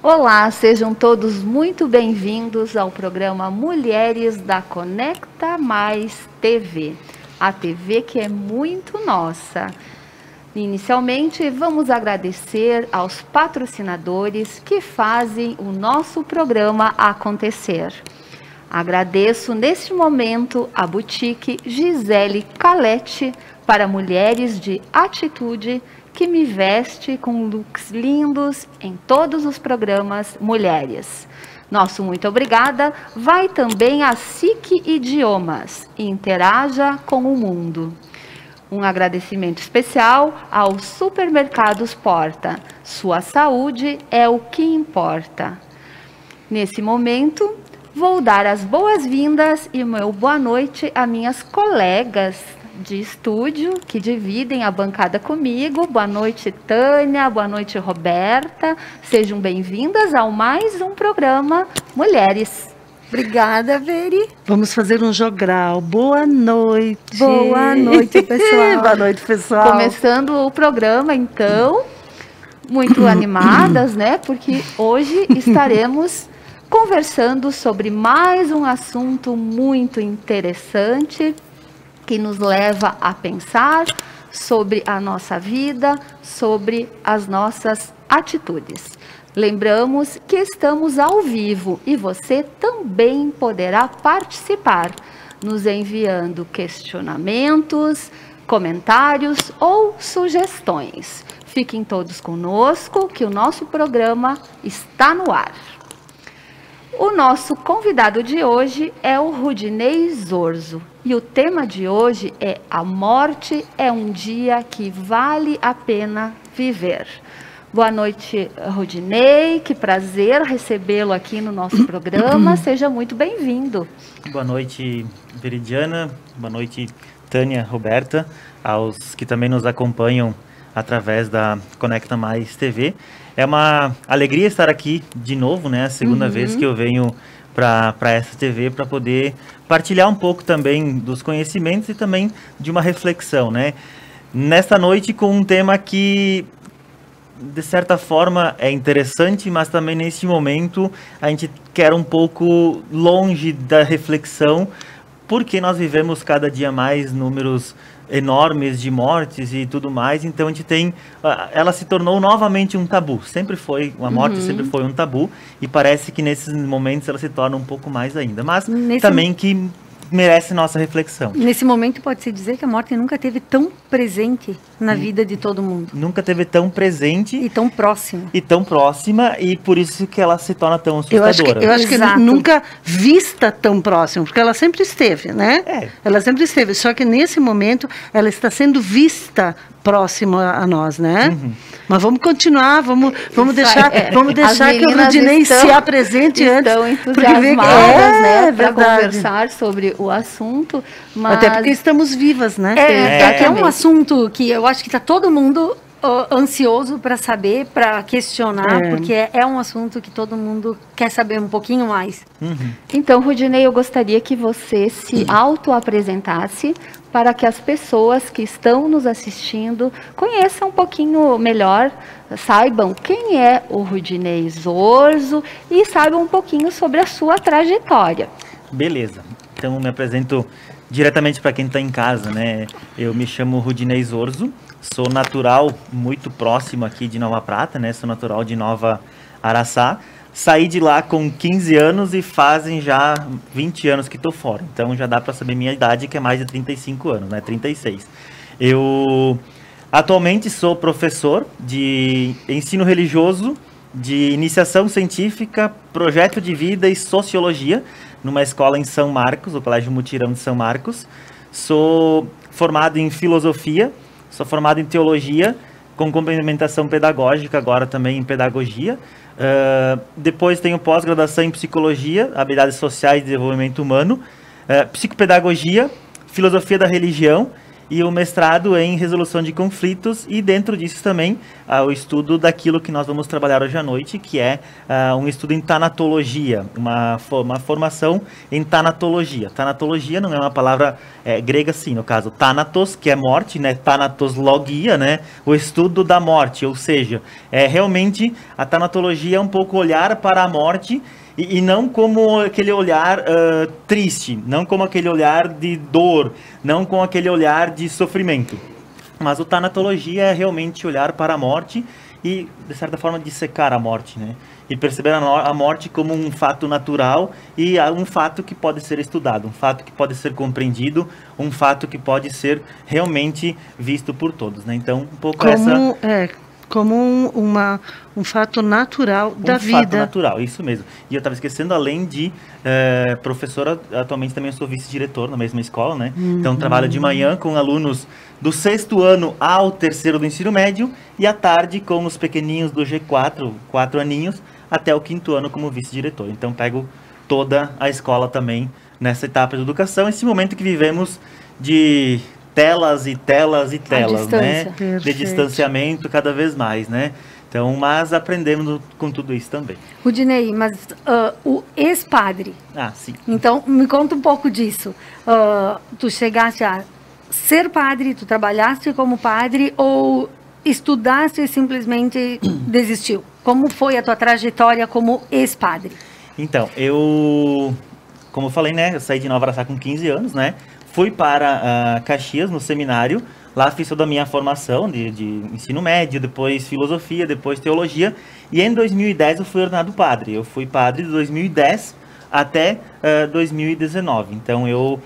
Olá, sejam todos muito bem-vindos ao programa Mulheres da Conecta Mais TV, a TV que é muito nossa. Inicialmente, vamos agradecer aos patrocinadores que fazem o nosso programa acontecer. Agradeço neste momento a Boutique Gisele Calete para mulheres de atitude que me veste com looks lindos em todos os programas Mulheres. Nosso muito obrigada vai também a SIC Idiomas. Interaja com o mundo. Um agradecimento especial aos Supermercados Porta. Sua saúde é o que importa. Nesse momento, vou dar as boas-vindas e meu boa noite a minhas colegas de estúdio que dividem a bancada comigo. Boa noite, Tânia. Boa noite, Roberta. Sejam bem-vindas ao mais um programa Mulheres. Obrigada, Veri. Vamos fazer um jogral. Boa noite. Boa noite, pessoal. Boa noite, pessoal. Começando o programa, então, muito animadas, né? Porque hoje estaremos conversando sobre mais um assunto muito interessante que nos leva a pensar sobre a nossa vida, sobre as nossas atitudes. Lembramos que estamos ao vivo e você também poderá participar, nos enviando questionamentos, comentários ou sugestões. Fiquem todos conosco, que o nosso programa está no ar. O nosso convidado de hoje é o Rudinei Zorzo e o tema de hoje é A Morte é um Dia que Vale a Pena Viver. Boa noite, Rudinei, que prazer recebê-lo aqui no nosso programa, seja muito bem-vindo. Boa noite, Veridiana, boa noite, Tânia, Roberta, aos que também nos acompanham através da Conecta Mais TV. É uma alegria estar aqui de novo, né? A segunda vez que eu venho para essa TV para poder partilhar um pouco também dos conhecimentos e também de uma reflexão, né? Nesta noite com um tema que, de certa forma, é interessante, mas também neste momento a gente quer um pouco longe da reflexão, porque nós vivemos cada dia mais números enormes de mortes e tudo mais, então a gente tem, ela se tornou novamente um tabu, sempre foi, a morte sempre foi um tabu, e parece que nesses momentos ela se torna um pouco mais ainda, mas também que merece nossa reflexão. Nesse momento pode-se dizer que a morte nunca teve tão presente na vida de todo mundo. Nunca teve tão presente. E tão próxima. E tão próxima, e por isso que ela se torna tão assustadora. Eu acho que nunca vista tão próxima, porque ela sempre esteve, né? Ela sempre esteve, só que nesse momento ela está sendo vista próxima a nós, né? Mas vamos continuar, vamos deixar que o Rudinei se apresente antes. Estão entusiasmadas, né, para conversar sobre o assunto. Mas... Até porque estamos vivas, né? É um assunto que eu acho que está todo mundo ansioso para saber, para questionar, porque é um assunto que todo mundo quer saber um pouquinho mais. Então, Rudinei, eu gostaria que você se auto-apresentasse para que as pessoas que estão nos assistindo conheçam um pouquinho melhor, saibam quem é o Rudinei Zorzo e saibam um pouquinho sobre a sua trajetória. Beleza, então me apresento diretamente para quem está em casa, né? Eu me chamo Rudinei Zorzo, sou natural muito próximo aqui de Nova Prata, né? Sou natural de Nova Araçá. Saí de lá com 15 anos e fazem já 20 anos que estou fora. Então já dá para saber minha idade, que é mais de 35 anos, né? 36. Eu atualmente sou professor de ensino religioso, de iniciação científica, projeto de vida e sociologia, numa escola em São Marcos, o Colégio Mutirão de São Marcos. Sou formado em filosofia, sou formado em teologia, com complementação pedagógica, agora também em pedagogia. Depois tenho pós-graduação em psicologia, habilidades sociais e desenvolvimento humano, psicopedagogia, filosofia da religião e o mestrado em resolução de conflitos, e dentro disso também o estudo daquilo que nós vamos trabalhar hoje à noite, que é um estudo em tanatologia, uma formação em tanatologia. Tanatologia não é uma palavra grega, sim, no caso, thanatos, que é morte, né? Thanatologia, né? O estudo da morte, ou seja, realmente a tanatologia é um pouco olhar para a morte, e não como aquele olhar triste, não como aquele olhar de dor, não com aquele olhar de sofrimento. Mas o tanatologia é realmente olhar para a morte e, de certa forma, dissecar a morte, né? E perceber a morte como um fato natural e um fato que pode ser estudado, um fato que pode ser compreendido, um fato que pode ser realmente visto por todos, né? Então, um pouco como um fato natural da vida. Um fato natural, isso mesmo. E eu estava esquecendo, além de professora, atualmente também eu sou vice-diretor na mesma escola, né? Então trabalho de manhã com alunos do 6º ano ao 3º do ensino médio e à tarde com os pequeninhos do G4, 4 aninhos, até o 5º ano como vice-diretor. Então pego toda a escola também nessa etapa de educação, esse momento que vivemos de telas e telas e telas, né? Perfeito. De distanciamento cada vez mais, né? Então, mas aprendemos com tudo isso também. Rudinei, mas o ex-padre. Ah, sim. Então, me conta um pouco disso. Tu chegaste a ser padre, tu trabalhaste como padre ou estudaste e simplesmente desistiu? Como foi a tua trajetória como ex-padre? Então, como eu falei, né? Eu saí de Nova Araçá com 15 anos, né? Fui para Caxias, no seminário. Lá fiz toda a minha formação de ensino médio, depois filosofia, depois teologia. E em 2010 eu fui ordenado padre. Eu fui padre de 2010 até 2019. Então eu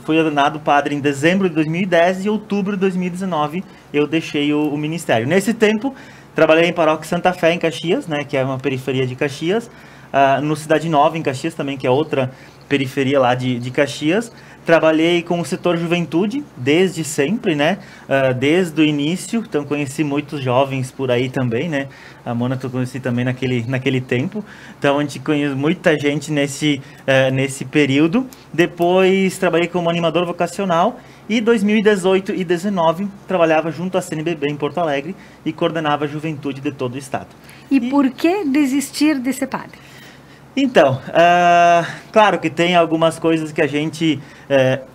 fui ordenado padre em dezembro de 2010 e em outubro de 2019 eu deixei o ministério. Nesse tempo, trabalhei em Paróquia Santa Fé, em Caxias, né? Que é uma periferia de Caxias. No Cidade Nova, em Caxias também, que é outra periferia lá de Caxias. Trabalhei com o setor juventude desde sempre, né? Desde o início, então conheci muitos jovens por aí também, né? A Mônica eu conheci também naquele tempo. Então a gente conhece muita gente nesse período. Depois trabalhei como animador vocacional e 2018 e 2019 trabalhava junto à CNBB em Porto Alegre e coordenava a juventude de todo o estado. E por que desistir de ser padre? Então, claro que tem algumas coisas que a gente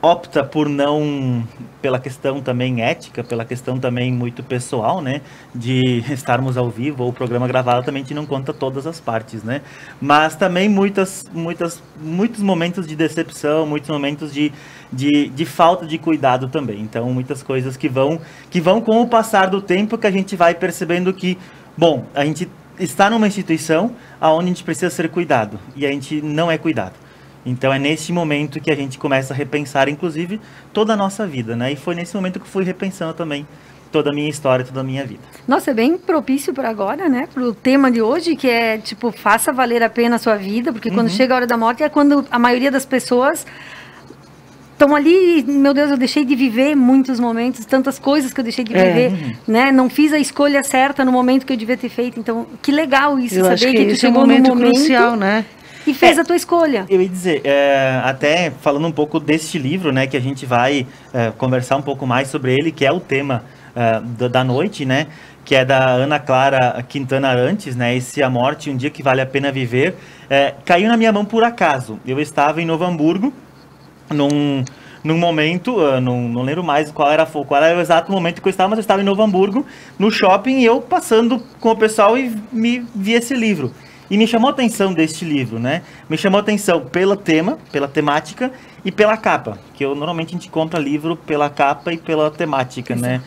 opta por não, pela questão também ética, pela questão também muito pessoal, né, de estarmos ao vivo ou o programa gravado, também a gente não conta todas as partes, né, mas também muitos momentos de decepção, muitos momentos de falta de cuidado também. Então, muitas coisas que vão com o passar do tempo que a gente vai percebendo que, bom, a gente está numa instituição onde a gente precisa ser cuidado e a gente não é cuidado. Então é nesse momento que a gente começa a repensar, inclusive, toda a nossa vida, né? E foi nesse momento que eu fui repensando também toda a minha história, toda a minha vida. Nossa, é bem propício para agora, né? Para o tema de hoje, que é, tipo, faça valer a pena a sua vida, porque quando chega a hora da morte é quando a maioria das pessoas estão ali, meu Deus, eu deixei de viver muitos momentos, tantas coisas que eu deixei de viver, né? Não fiz a escolha certa no momento que eu devia ter feito. Então, que legal isso, saber que tu chegou no momento crucial, né? E fez a tua escolha. Eu ia dizer, até falando um pouco deste livro, né, que a gente vai conversar um pouco mais sobre ele, que é o tema da noite, né, que é da Ana Clara Quintana Arantes, né, esse A Morte, um Dia que Vale a Pena Viver, caiu na minha mão por acaso. Eu estava em Novo Hamburgo, num momento, não lembro mais qual era o exato momento que eu estava, mas eu estava em Novo Hamburgo, no shopping, e eu passando com o pessoal e vi esse livro. E me chamou a atenção deste livro, né? Me chamou a atenção pela temática e pela capa, que normalmente a gente compra livro pela capa e pela temática, né?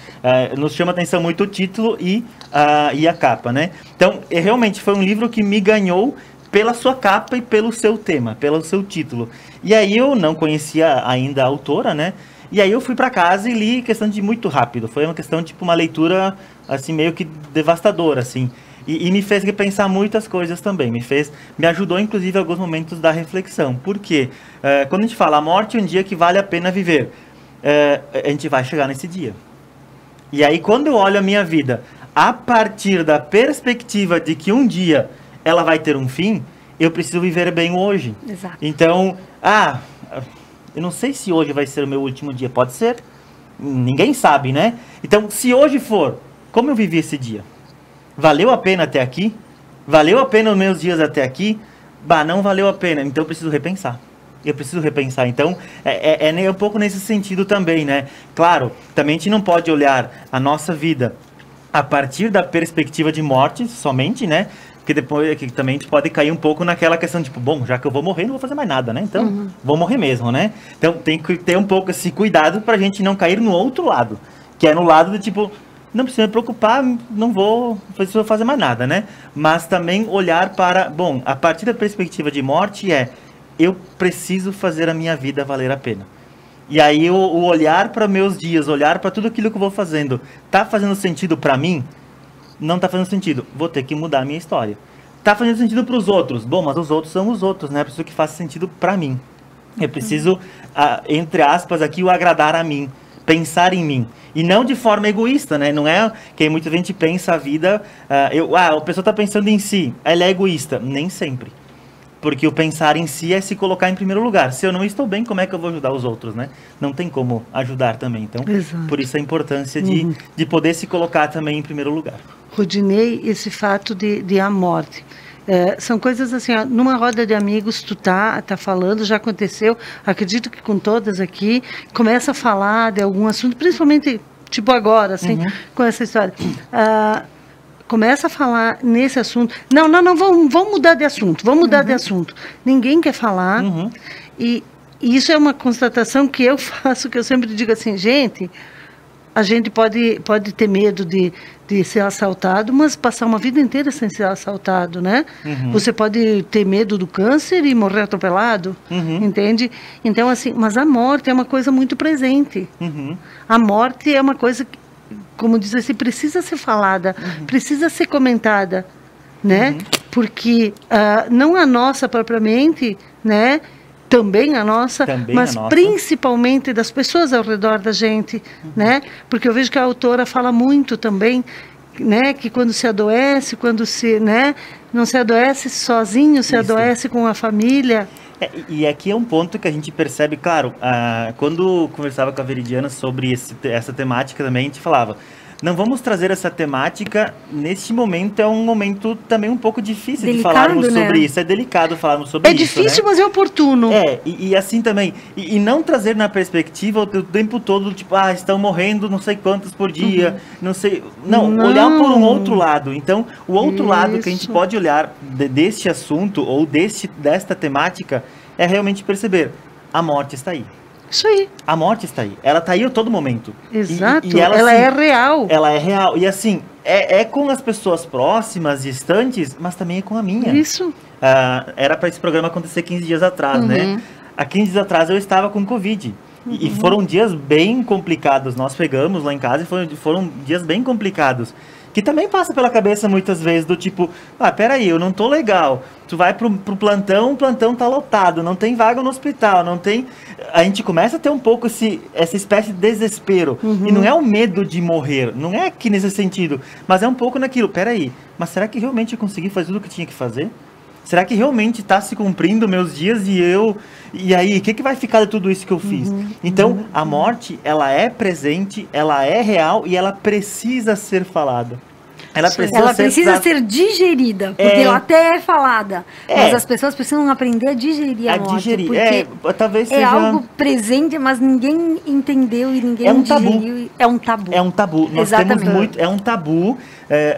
Nos chama a atenção muito o título e a capa, né? Então, realmente foi um livro que me ganhou pela sua capa e pelo seu tema, pelo seu título. E aí eu não conhecia ainda a autora, né? E aí eu fui para casa e li questão de muito rápido. Foi uma questão, tipo, uma leitura, assim, meio que devastadora, assim. E me fez repensar muitas coisas também. Me ajudou, inclusive, em alguns momentos da reflexão. Por quê? Quando a gente fala, a morte é um dia que vale a pena viver, a gente vai chegar nesse dia. E aí, quando eu olho a minha vida, a partir da perspectiva de que um dia ela vai ter um fim, eu preciso viver bem hoje. Exato. Então, eu não sei se hoje vai ser o meu último dia. Pode ser. Ninguém sabe, né? Então, se hoje for, como eu vivi esse dia? Valeu a pena até aqui? Valeu a pena os meus dias até aqui? Bah, não valeu a pena, então eu preciso repensar. Então, é um pouco nesse sentido também, né? Claro, também a gente não pode olhar a nossa vida a partir da perspectiva de morte somente, né? Porque depois que também a gente pode cair um pouco naquela questão, tipo, bom, já que eu vou morrer, não vou fazer mais nada, né? Então, vou morrer mesmo, né? Então, tem que ter um pouco esse cuidado pra gente não cair no outro lado, que é no lado do tipo, não precisa me preocupar, não vou fazer mais nada, né? Mas também olhar para, bom, a partir da perspectiva de morte eu preciso fazer a minha vida valer a pena. E aí o olhar para meus dias, olhar para tudo aquilo que eu vou fazendo, tá fazendo sentido para mim? Não tá fazendo sentido. Vou ter que mudar a minha história. Tá fazendo sentido para os outros? Bom, mas os outros são os outros, né? Eu preciso que faça sentido para mim. Eu preciso, entre aspas, aqui o agradar a mim, pensar em mim. E não de forma egoísta, né? Não é que muita gente pensa a vida... a pessoa tá pensando em si, ela é egoísta. Nem sempre. Porque o pensar em si é se colocar em primeiro lugar. Se eu não estou bem, como é que eu vou ajudar os outros, né? Não tem como ajudar também. Então, por isso a importância de poder se colocar também em primeiro lugar. Rodinei, esse fato de a morte. São coisas assim, ó, numa roda de amigos, tu tá falando, já aconteceu, acredito que com todas aqui, começa a falar de algum assunto, principalmente, tipo agora, assim, com essa história. Começa a falar nesse assunto. Não, vamos mudar de assunto, de assunto. Ninguém quer falar. E isso é uma constatação que eu faço, que eu sempre digo assim, gente, a gente pode ter medo de ser assaltado, mas passar uma vida inteira sem ser assaltado, né? Você pode ter medo do câncer e morrer atropelado, entende? Então, assim, mas a morte é uma coisa muito presente. A morte é uma coisa que, como diz assim, precisa ser falada, precisa ser comentada, né? Porque não a nossa propriamente, né? Também a nossa, mas principalmente das pessoas ao redor da gente, né? Porque eu vejo que a autora fala muito também, né? Que quando se adoece, né? Não se adoece sozinho, se adoece com a família. E aqui é um ponto que a gente percebe, claro, quando conversava com a Veridiana sobre essa temática também, a gente falava, não vamos trazer essa temática, neste momento é um momento também um pouco difícil delicado, de falarmos sobre isso, é delicado falarmos sobre isso. É difícil, né? Mas é oportuno. E assim também, e não trazer na perspectiva o tempo todo, tipo, estão morrendo não sei quantos por dia, não sei, não, olhar por um outro lado. Então, o outro lado que a gente pode olhar deste assunto, ou desta temática, é realmente perceber, a morte está aí. Isso aí. A morte está aí. Ela está aí a todo momento. Exato. E ela assim, é real. Ela é real. E assim, é com as pessoas próximas, distantes, mas também é com a minha. Isso. Era para esse programa acontecer 15 dias atrás, né? Há 15 dias atrás eu estava com Covid. E foram dias bem complicados. Nós pegamos lá em casa e foram dias bem complicados. Que também passa pela cabeça muitas vezes do tipo, peraí, eu não tô legal. Tu vai pro plantão, o plantão tá lotado, não tem vaga no hospital, não tem... A gente começa a ter um pouco essa espécie de desespero. E não é o medo de morrer, não é aqui nesse sentido, mas é um pouco naquilo, peraí, mas será que realmente eu consegui fazer tudo o que tinha que fazer? Será que realmente está se cumprindo meus dias e aí, o que vai ficar de tudo isso que eu fiz? Então, a morte, ela é presente, ela é real e ela precisa ser falada. Ela precisa ser digerida, porque ela até é falada. Mas as pessoas precisam aprender a digerir a morte. Porque talvez seja... algo presente, mas ninguém entendeu e ninguém digeriu. É um tabu. É um tabu. Nós temos é um tabu.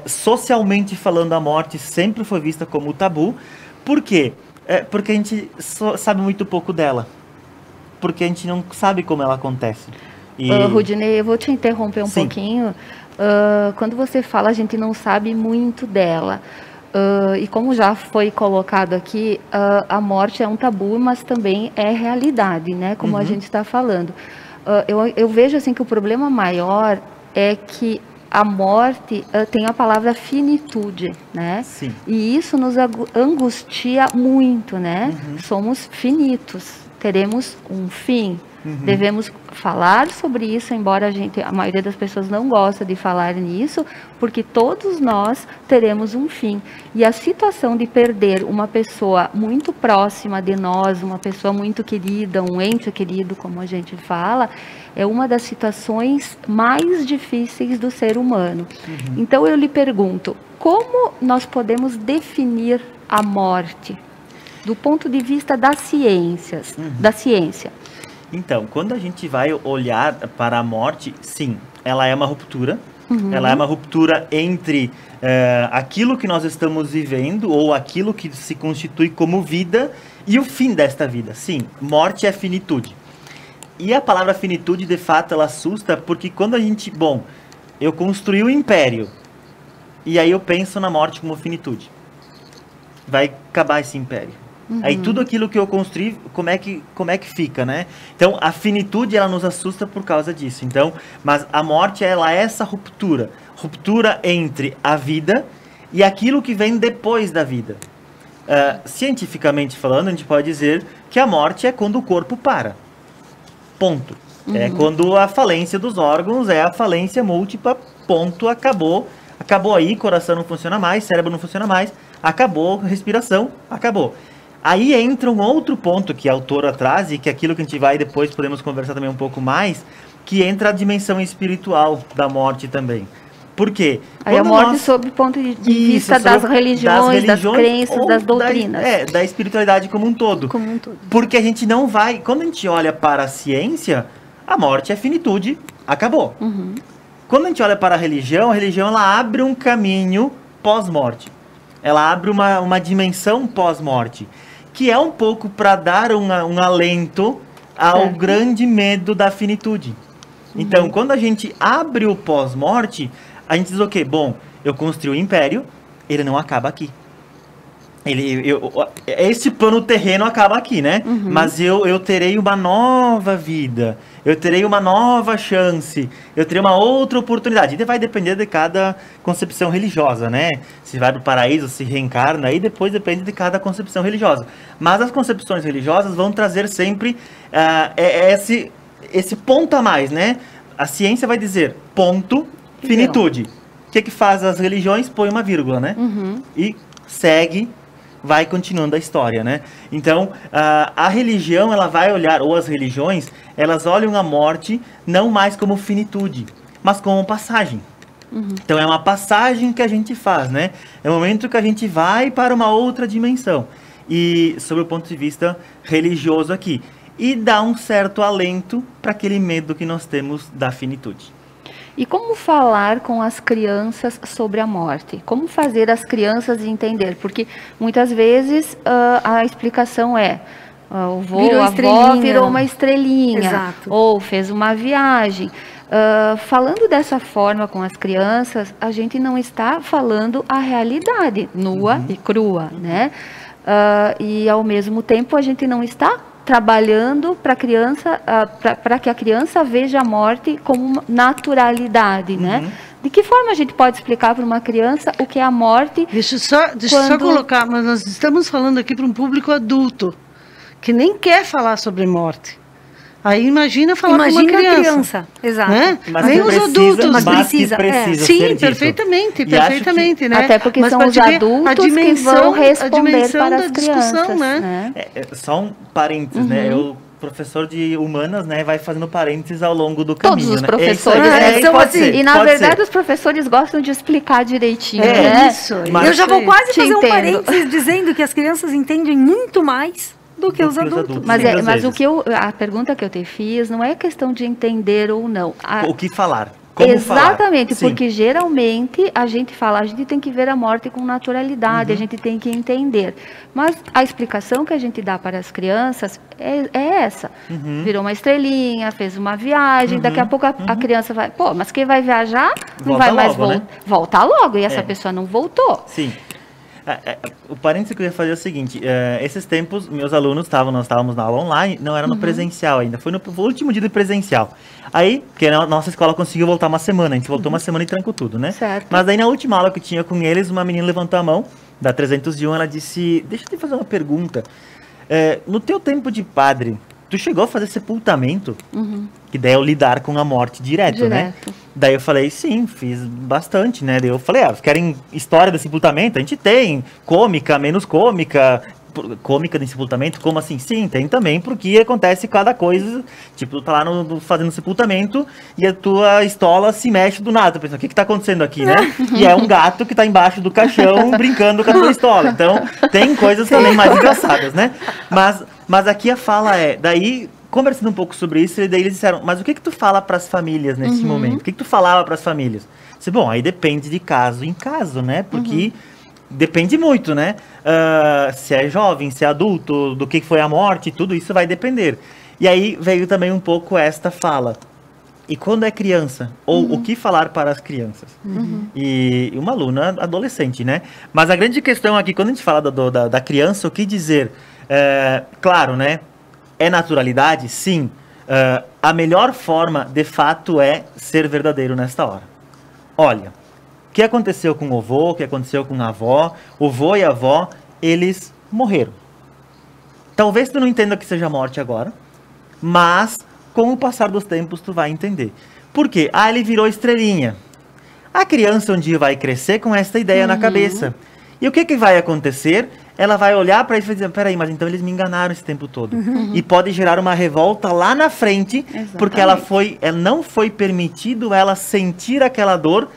Socialmente falando, a morte sempre foi vista como tabu. Por quê? Porque a gente sabe muito pouco dela. Porque a gente não sabe como ela acontece. Rudinei, eu vou te interromper um pouquinho. Quando você fala, a gente não sabe muito dela. E como já foi colocado aqui, a morte é um tabu, mas também é realidade, né? Como a gente está falando. Eu vejo assim que o problema maior é que a morte tem a palavra finitude, né? Sim. E isso nos angustia muito, né? Somos finitos. teremos um fim. Devemos falar sobre isso, embora a maioria das pessoas não gosta de falar nisso, porque todos nós teremos um fim. E a situação de perder uma pessoa muito próxima de nós, uma pessoa muito querida, um ente querido, como a gente fala, é uma das situações mais difíceis do ser humano. Então eu lhe pergunto, como nós podemos definir a morte do ponto de vista das ciências, da ciência? Então, quando a gente vai olhar para a morte, sim, ela é uma ruptura. Ela é uma ruptura entre aquilo que nós estamos vivendo ou aquilo que se constitui como vida e o fim desta vida. Sim, morte é finitude. E a palavra finitude, de fato, ela assusta porque quando a gente... Bom, eu construí um império e aí eu penso na morte como finitude. Vai acabar esse império. Aí tudo aquilo que eu construí, como é que fica, né? Então, a finitude, ela nos assusta por causa disso. Então, mas a morte, ela é essa ruptura. Ruptura entre a vida e aquilo que vem depois da vida. Cientificamente falando, a gente pode dizer que a morte é quando o corpo para. Ponto. É quando a falência dos órgãos é a falência múltipla, ponto, acabou. Acabou aí, coração não funciona mais, cérebro não funciona mais, acabou, respiração, acabou. Aí entra um outro ponto que a autora traz, e que é aquilo que a gente vai depois podemos conversar também um pouco mais, que entra a dimensão espiritual da morte também. Por quê? Aí a morte sob o ponto de vista das religiões, das crenças, das doutrinas. Da espiritualidade como um todo. Como um todo. Porque a gente não vai... Quando a gente olha para a ciência, a morte é finitude, acabou. Quando a gente olha para a religião ela abre um caminho pós-morte. Ela abre uma dimensão pós-morte, que é um pouco para dar um alento ao grande medo da finitude. Então, quando a gente abre o pós-morte, a gente diz o quê? Bom, eu construí o império, ele não acaba aqui. Esse plano terreno acaba aqui, né? Mas eu terei uma nova vida, eu terei uma nova chance, eu terei uma outra oportunidade. E vai depender de cada concepção religiosa, né? Se vai para o paraíso, se reencarna, aí depois depende de cada concepção religiosa. Mas as concepções religiosas vão trazer sempre esse ponto a mais, né? A ciência vai dizer ponto, finitude. O que faz as religiões? Põe uma vírgula, né? E segue, vai continuando a história, né? Então, a religião, ela vai olhar, ou as religiões, elas olham a morte não mais como finitude, mas como passagem. Então, é uma passagem que a gente faz, né? É o momento que a gente vai para uma outra dimensão. E, sob o ponto de vista religioso aqui. E dá um certo alento para aquele medo que nós temos da finitude. E como falar com as crianças sobre a morte? Como fazer as crianças entender? Porque muitas vezes a explicação é o vô, a avó virou uma estrelinha. Exato. Ou fez uma viagem. Falando dessa forma com as crianças, a gente não está falando a realidade nua e crua, né? E ao mesmo tempo a gente não está trabalhando para que a criança veja a morte como naturalidade, né? De que forma a gente pode explicar para uma criança o que é a morte? Deixa eu só colocar, mas nós estamos falando aqui para um público adulto, que nem quer falar sobre morte. Aí imagina falar com uma criança. Exato. Né? Mas nem os adultos. mas precisa. Sim, perfeitamente, né? Até porque são os adultos que vão responder para as crianças. Né? Só um parênteses, né? O professor de humanas, né, vai fazendo parênteses ao longo do caminho. Todos os né? professores são assim. E na verdade os professores gostam de explicar direitinho, né? Isso. Eu já vou quase fazer um parênteses dizendo que as crianças entendem muito mais do que os adultos. Mas a pergunta que eu te fiz não é questão de entender ou não. O que falar? Como Exatamente, falar? porque geralmente a gente tem que ver a morte com naturalidade, a gente tem que entender. Mas a explicação que a gente dá para as crianças é essa. Virou uma estrelinha, fez uma viagem, daqui a pouco a criança vai, mas quem vai viajar não vai mais voltar logo, e essa pessoa não voltou. Sim. O parênteses que eu ia fazer é o seguinte, esses tempos, meus alunos nós estávamos na aula online, não era no presencial ainda, foi no último dia do presencial. Aí, porque a nossa escola conseguiu voltar uma semana, a gente voltou uma semana e trancou tudo, né? Certo. Mas aí na última aula que eu tinha com eles, uma menina levantou a mão, da 301, ela disse, deixa eu te fazer uma pergunta, no teu tempo de padre, tu chegou a fazer sepultamento? Que daí é o lidar com a morte direto, né? Daí eu falei, sim, fiz bastante, né? Daí eu falei, querem história de sepultamento? A gente tem, cômica, menos cômica de sepultamento, como assim? Sim, tem também, porque acontece cada coisa, tipo, tu tá lá fazendo sepultamento e a tua estola se mexe do nada, pensando, o que tá acontecendo aqui, né? E é um gato que tá embaixo do caixão brincando com a tua estola, então tem coisas também mais engraçadas, né? Mas aqui a fala daí, conversando um pouco sobre isso, e daí eles disseram, mas o que tu fala para as famílias nesse momento? O que tu falava para as famílias? Disse, bom, aí depende de caso em caso, né? Porque depende muito, né? Se é jovem, se é adulto, do que foi a morte, tudo isso vai depender. E aí veio também um pouco esta fala. E quando é criança? Ou o que falar para as crianças? E uma aluna adolescente, né? Mas a grande questão aqui, quando a gente fala da criança, o que dizer? Claro, né? É naturalidade? Sim. A melhor forma, de fato, é ser verdadeiro nesta hora. Olha, o que aconteceu com o avô, o que aconteceu com a avó, o avô e a avó, eles morreram. Talvez tu não entenda que seja morte agora, mas com o passar dos tempos tu vai entender. Por quê? Ele virou estrelinha. A criança um dia vai crescer com essa ideia na cabeça. E o que vai acontecer? Ela vai olhar para isso e vai dizer, peraí, mas então eles me enganaram esse tempo todo. E pode gerar uma revolta lá na frente, porque ela não foi permitido ela sentir aquela dor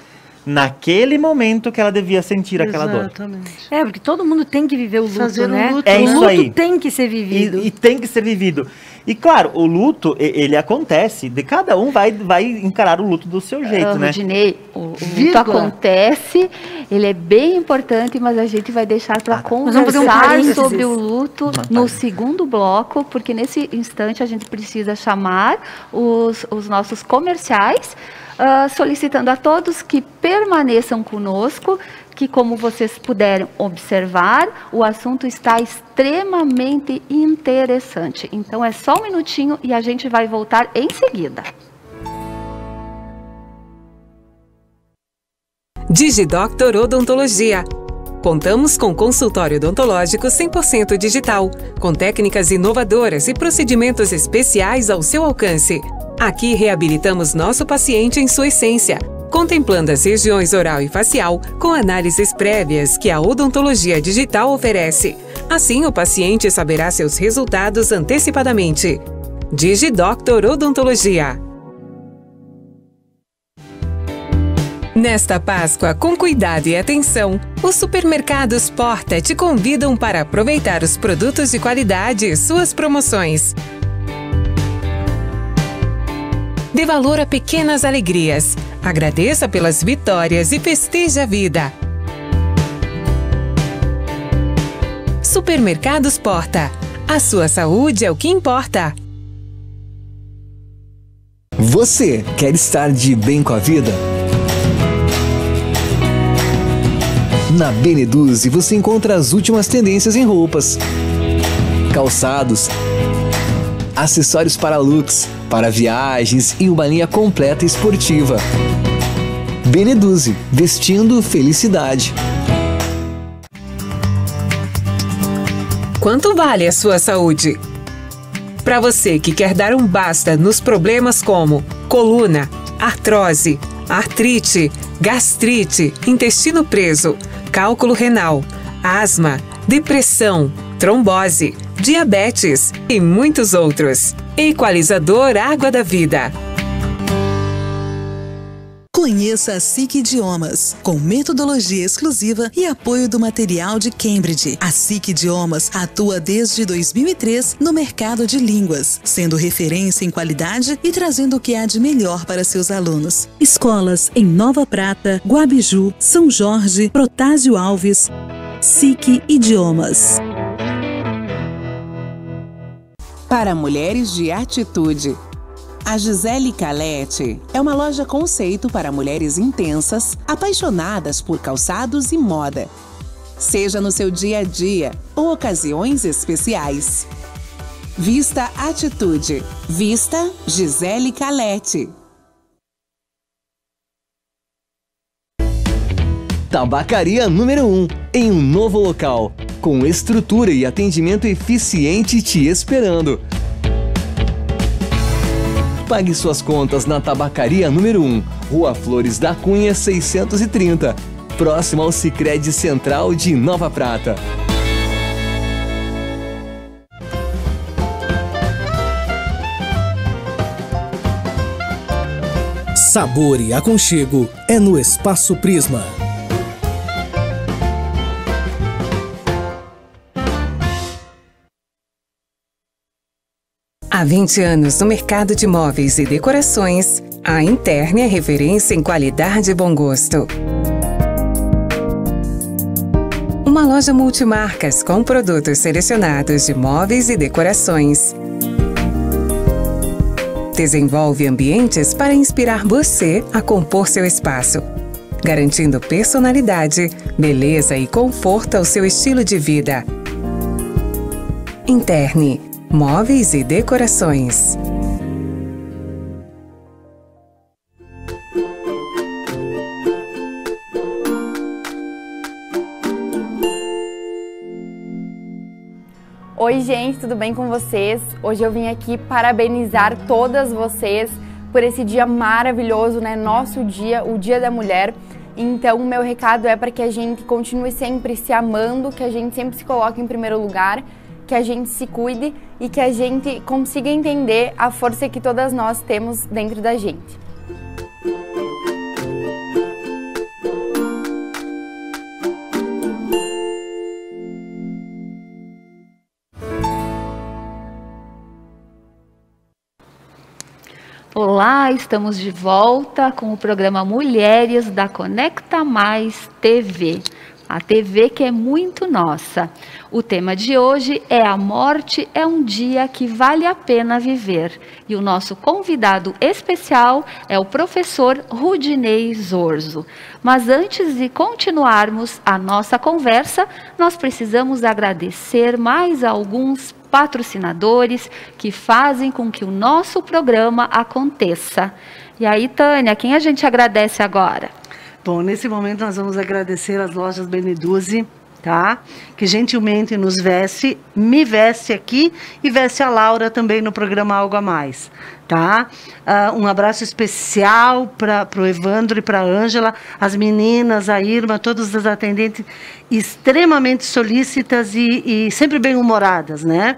naquele momento que ela devia sentir aquela dor. Porque todo mundo tem que viver o luto, né? É isso aí. O luto tem que ser vivido. E tem que ser vivido. E claro, o luto, ele acontece, de cada um vai encarar o luto do seu jeito, né? Rodinei, o luto acontece, ele é bem importante, mas a gente vai deixar para conversar sobre o luto no segundo bloco, porque nesse instante a gente precisa chamar os nossos comerciais, solicitando a todos que permaneçam conosco, que como vocês puderam observar, o assunto está extremamente interessante. Então é só um minutinho e a gente vai voltar em seguida. DigiDoctor Odontologia. Contamos com consultório odontológico 100% digital, com técnicas inovadoras e procedimentos especiais ao seu alcance. Aqui reabilitamos nosso paciente em sua essência, contemplando as regiões oral e facial com análises prévias que a odontologia digital oferece. Assim, o paciente saberá seus resultados antecipadamente. DigiDoctor Odontologia. Nesta Páscoa, com cuidado e atenção, os supermercados Porta te convidam para aproveitar os produtos de qualidade e suas promoções. Dê valor a pequenas alegrias. Agradeça pelas vitórias e festeje a vida. Supermercados Porta. A sua saúde é o que importa. Você quer estar de bem com a vida? Na Beneduzzi você encontra as últimas tendências em roupas, calçados, acessórios para looks, para viagens e uma linha completa esportiva. Beneduzzi, vestindo felicidade. Quanto vale a sua saúde? Para você que quer dar um basta nos problemas como coluna, artrose, artrite, gastrite, intestino preso, cálculo renal, asma, depressão, trombose, diabetes e muitos outros. Equalizador Água da Vida. Conheça a SIC Idiomas, com metodologia exclusiva e apoio do material de Cambridge. A SIC Idiomas atua desde 2003 no mercado de línguas, sendo referência em qualidade e trazendo o que há de melhor para seus alunos. Escolas em Nova Prata, Guabiju, São Jorge, Protásio Alves. SIC Idiomas. Para mulheres de atitude. A Gisele Calete é uma loja conceito para mulheres intensas, apaixonadas por calçados e moda. Seja no seu dia a dia ou ocasiões especiais. Vista Atitude. Vista Gisele Calete. Tabacaria número 1, em um novo local, com estrutura e atendimento eficiente te esperando. Pague suas contas na Tabacaria número 1, Rua Flores da Cunha 630, próximo ao Sicredi Central de Nova Prata. Sabor e aconchego é no Espaço Prisma. Há 20 anos no mercado de móveis e decorações, a Interni é referência em qualidade e bom gosto. Uma loja multimarcas com produtos selecionados de móveis e decorações. Desenvolve ambientes para inspirar você a compor seu espaço, garantindo personalidade, beleza e conforto ao seu estilo de vida. Interni, móveis e decorações. Oi gente, tudo bem com vocês? Hoje eu vim aqui parabenizar todas vocês por esse dia maravilhoso, né? Nosso dia, o Dia da Mulher. Então, o meu recado é para que a gente continue sempre se amando, que a gente sempre se coloque em primeiro lugar, que a gente se cuide e que a gente consiga entender a força que todas nós temos dentro da gente. Olá, estamos de volta com o programa Mulheres da Conecta Mais TV, a TV que é muito nossa. O tema de hoje é A Morte é um Dia que Vale a Pena Viver. E o nosso convidado especial é o professor Rudinei Zorzo. Mas antes de continuarmos a nossa conversa, nós precisamos agradecer mais alguns patrocinadores que fazem com que o nosso programa aconteça. E aí, Tânia, quem a gente agradece agora? Bom, nesse momento nós vamos agradecer as lojas Beneduzzi, tá? Que gentilmente nos veste, me veste aqui e veste a Laura também no programa Algo a Mais, tá? Um abraço especial para o Evandro e para a Ângela, as meninas, a Irma, todas as atendentes extremamente solícitas e sempre bem-humoradas, né?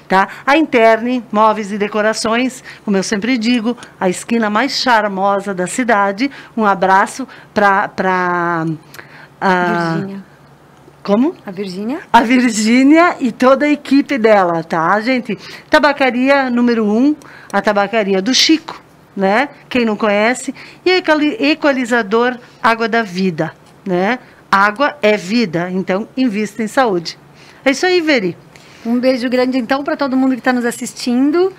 Tá? A Interni, móveis e decorações, como eu sempre digo, a esquina mais charmosa da cidade. Um abraço para Virgínia. Como? A Virgínia. A Virgínia e toda a equipe dela, tá, gente? Tabacaria número 1, a tabacaria do Chico, né? Quem não conhece. E equalizador Água da Vida, né? Água é vida, então invista em saúde. É isso aí, Veri. Um beijo grande, então, para todo mundo que está nos assistindo.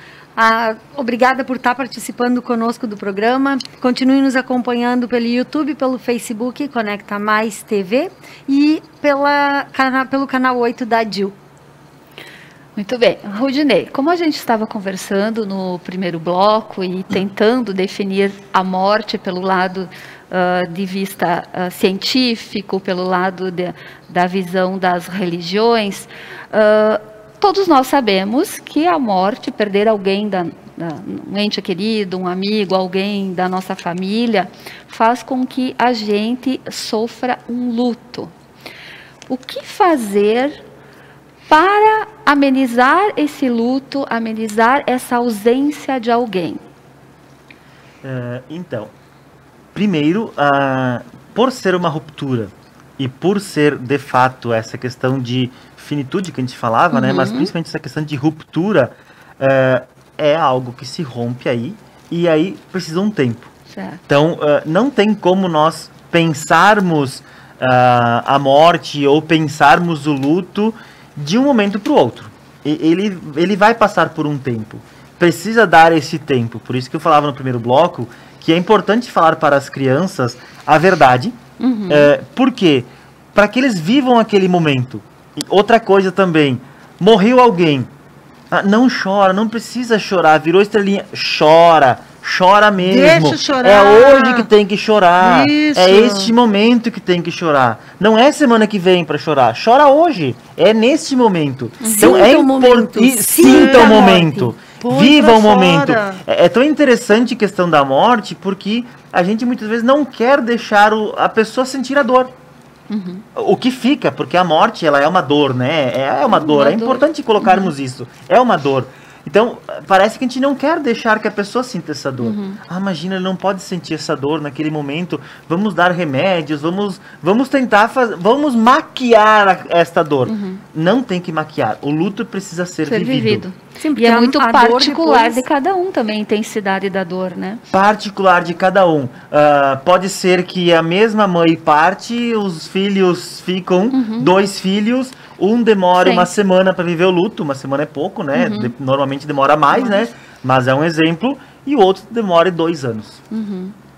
Obrigada por estar participando conosco do programa. Continue nos acompanhando pelo YouTube, pelo Facebook, Conecta Mais TV e pelo canal 8 da DIL. Muito bem. Rudinei, como a gente estava conversando no primeiro bloco e tentando definir a morte pelo lado de vista científico, pelo lado da visão das religiões, todos nós sabemos que a morte, perder alguém, um ente querido, um amigo, alguém da nossa família, faz com que a gente sofra um luto. O que fazer para amenizar esse luto, amenizar essa ausência de alguém? Então, primeiro, por ser uma ruptura e por ser, de fato, essa questão de finitude que a gente falava, né? Mas principalmente essa questão de ruptura, é algo que se rompe aí, e aí precisa um tempo. Certo. Então, não tem como nós pensarmos a morte ou pensarmos o luto de um momento para o outro. Ele vai passar por um tempo. Precisa dar esse tempo. Por isso que eu falava no primeiro bloco que é importante falar para as crianças a verdade. Por quê? Para que eles vivam aquele momento. E outra coisa também, morreu alguém, não chora, não precisa chorar, virou estrelinha, chora mesmo. Deixa chorar. É hoje que tem que chorar, Isso. é este momento que tem que chorar, não é semana que vem para chorar, chora hoje, é neste momento. Então é importante, sinta o momento. Viva o momento. É tão interessante a questão da morte, porque a gente muitas vezes não quer deixar a pessoa sentir a dor. O que fica, porque a morte, ela é uma dor, né? É uma dor, é importante colocarmos isso. É uma dor. Então, parece que a gente não quer deixar que a pessoa sinta essa dor. Imagina, ele não pode sentir essa dor naquele momento. Vamos dar remédios, vamos tentar vamos maquiar esta dor. Não tem que maquiar. O luto precisa ser vivido. Sim, e é muito particular de cada um também, a intensidade da dor, né? Particular de cada um. Pode ser que a mesma mãe parte, os filhos ficam, 2 filhos, um demora uma semana para viver o luto, uma semana é pouco, né? Normalmente demora mais, né? Mas é um exemplo, e o outro demora 2 anos.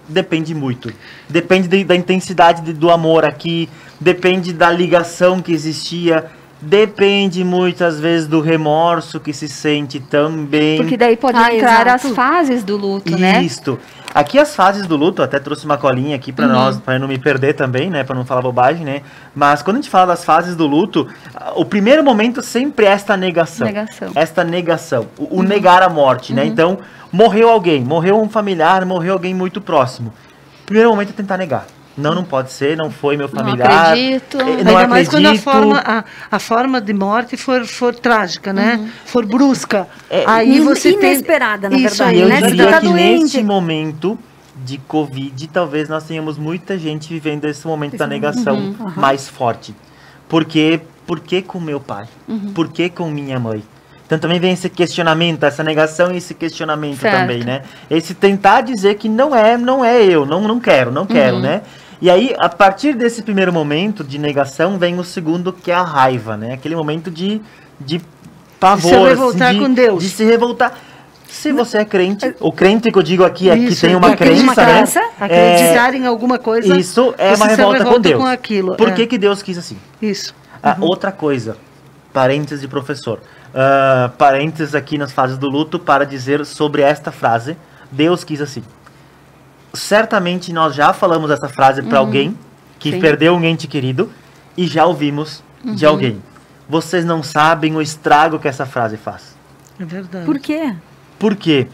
Depende muito. Depende da intensidade do amor aqui, depende da ligação que existia. Depende muitas vezes do remorso que se sente também. Porque daí pode entrar as fases do luto, né? Isso. Aqui as fases do luto, até trouxe uma colinha aqui para nós, para não me perder também, né? Para não falar bobagem, né? Mas quando a gente fala das fases do luto, o primeiro momento sempre é esta negação. Esta negação. O negar a morte, né? Então, morreu alguém, morreu um familiar, morreu alguém muito próximo. O primeiro momento é tentar negar. Não pode ser, não foi meu familiar. Não acredito. Ainda mais quando a forma de morte for trágica, né? For brusca. Aí você inesperada, na verdade. Eu diria que nesse momento de Covid, talvez nós tenhamos muita gente vivendo esse momento da negação mais forte. Por que com meu pai? Por que com minha mãe? Então também vem esse questionamento, essa negação e esse questionamento também, né? Esse tentar dizer que não é eu, não quero, né? E aí, a partir desse primeiro momento de negação, vem o segundo, que é a raiva, né? Aquele momento de pavor, de se revoltar com Deus. De se revoltar. Se você é crente, o crente que eu digo aqui é que tem uma crença, né? Acreditar em alguma coisa. Isso é uma revolta com Deus. Com aquilo. Por que Deus quis assim? Isso. Outra coisa, parênteses de professor. Parênteses aqui nas fases do luto para dizer sobre esta frase: Deus quis assim. Certamente nós já falamos essa frase para alguém que perdeu um ente querido e já ouvimos de alguém. Vocês não sabem o estrago que essa frase faz. É verdade. Por quê? Porque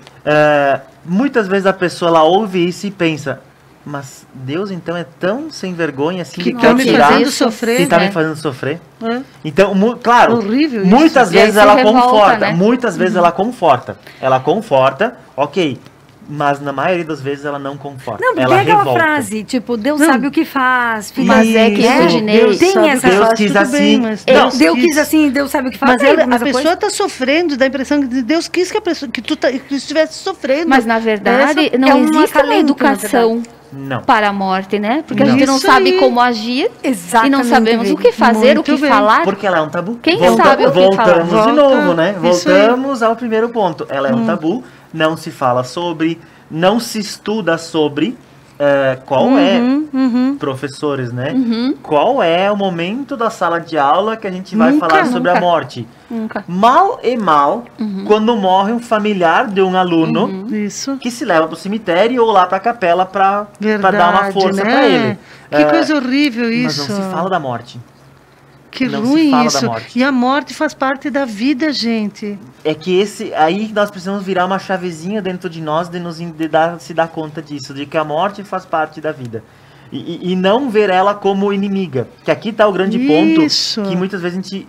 muitas vezes a pessoa ela ouve isso e pensa: mas Deus então é tão sem vergonha assim que está me fazendo sofrer, que está me fazendo sofrer. Então, claro, horrível muitas isso. vezes ela revolta, conforta, né? muitas vezes ela conforta, ok, mas na maioria das vezes ela não conforta. Não, ela tem aquela revolta. frase, tipo, Deus sabe o que faz. Mas é que Deus tem essa Deus quis assim. Deus quis assim, Deus sabe o que faz. Mas a pessoa está sofrendo, dá a impressão que Deus quis que tu estivesse sofrendo. Mas na verdade não existe uma educação para a morte, né? Porque a gente não sabe como agir e não sabemos o que fazer, o que falar. Porque ela é um tabu. Quem sabe o que falar? Voltamos de novo, né? Voltamos ao primeiro ponto. Ela é um tabu, não se fala sobre, não se estuda sobre qual professores, né? Qual é o momento da sala de aula que a gente vai falar sobre a morte? Mal e mal, quando morre um familiar de um aluno que se leva para o cemitério ou lá para a capela para dar uma força, né, para ele. Que coisa horrível isso. Mas não se fala da morte. Que ruim isso. E a morte faz parte da vida, gente. É que aí nós precisamos virar uma chavezinha dentro de nós se dar conta disso, de que a morte faz parte da vida. E não ver ela como inimiga. Que aqui está o grande ponto, que muitas vezes a gente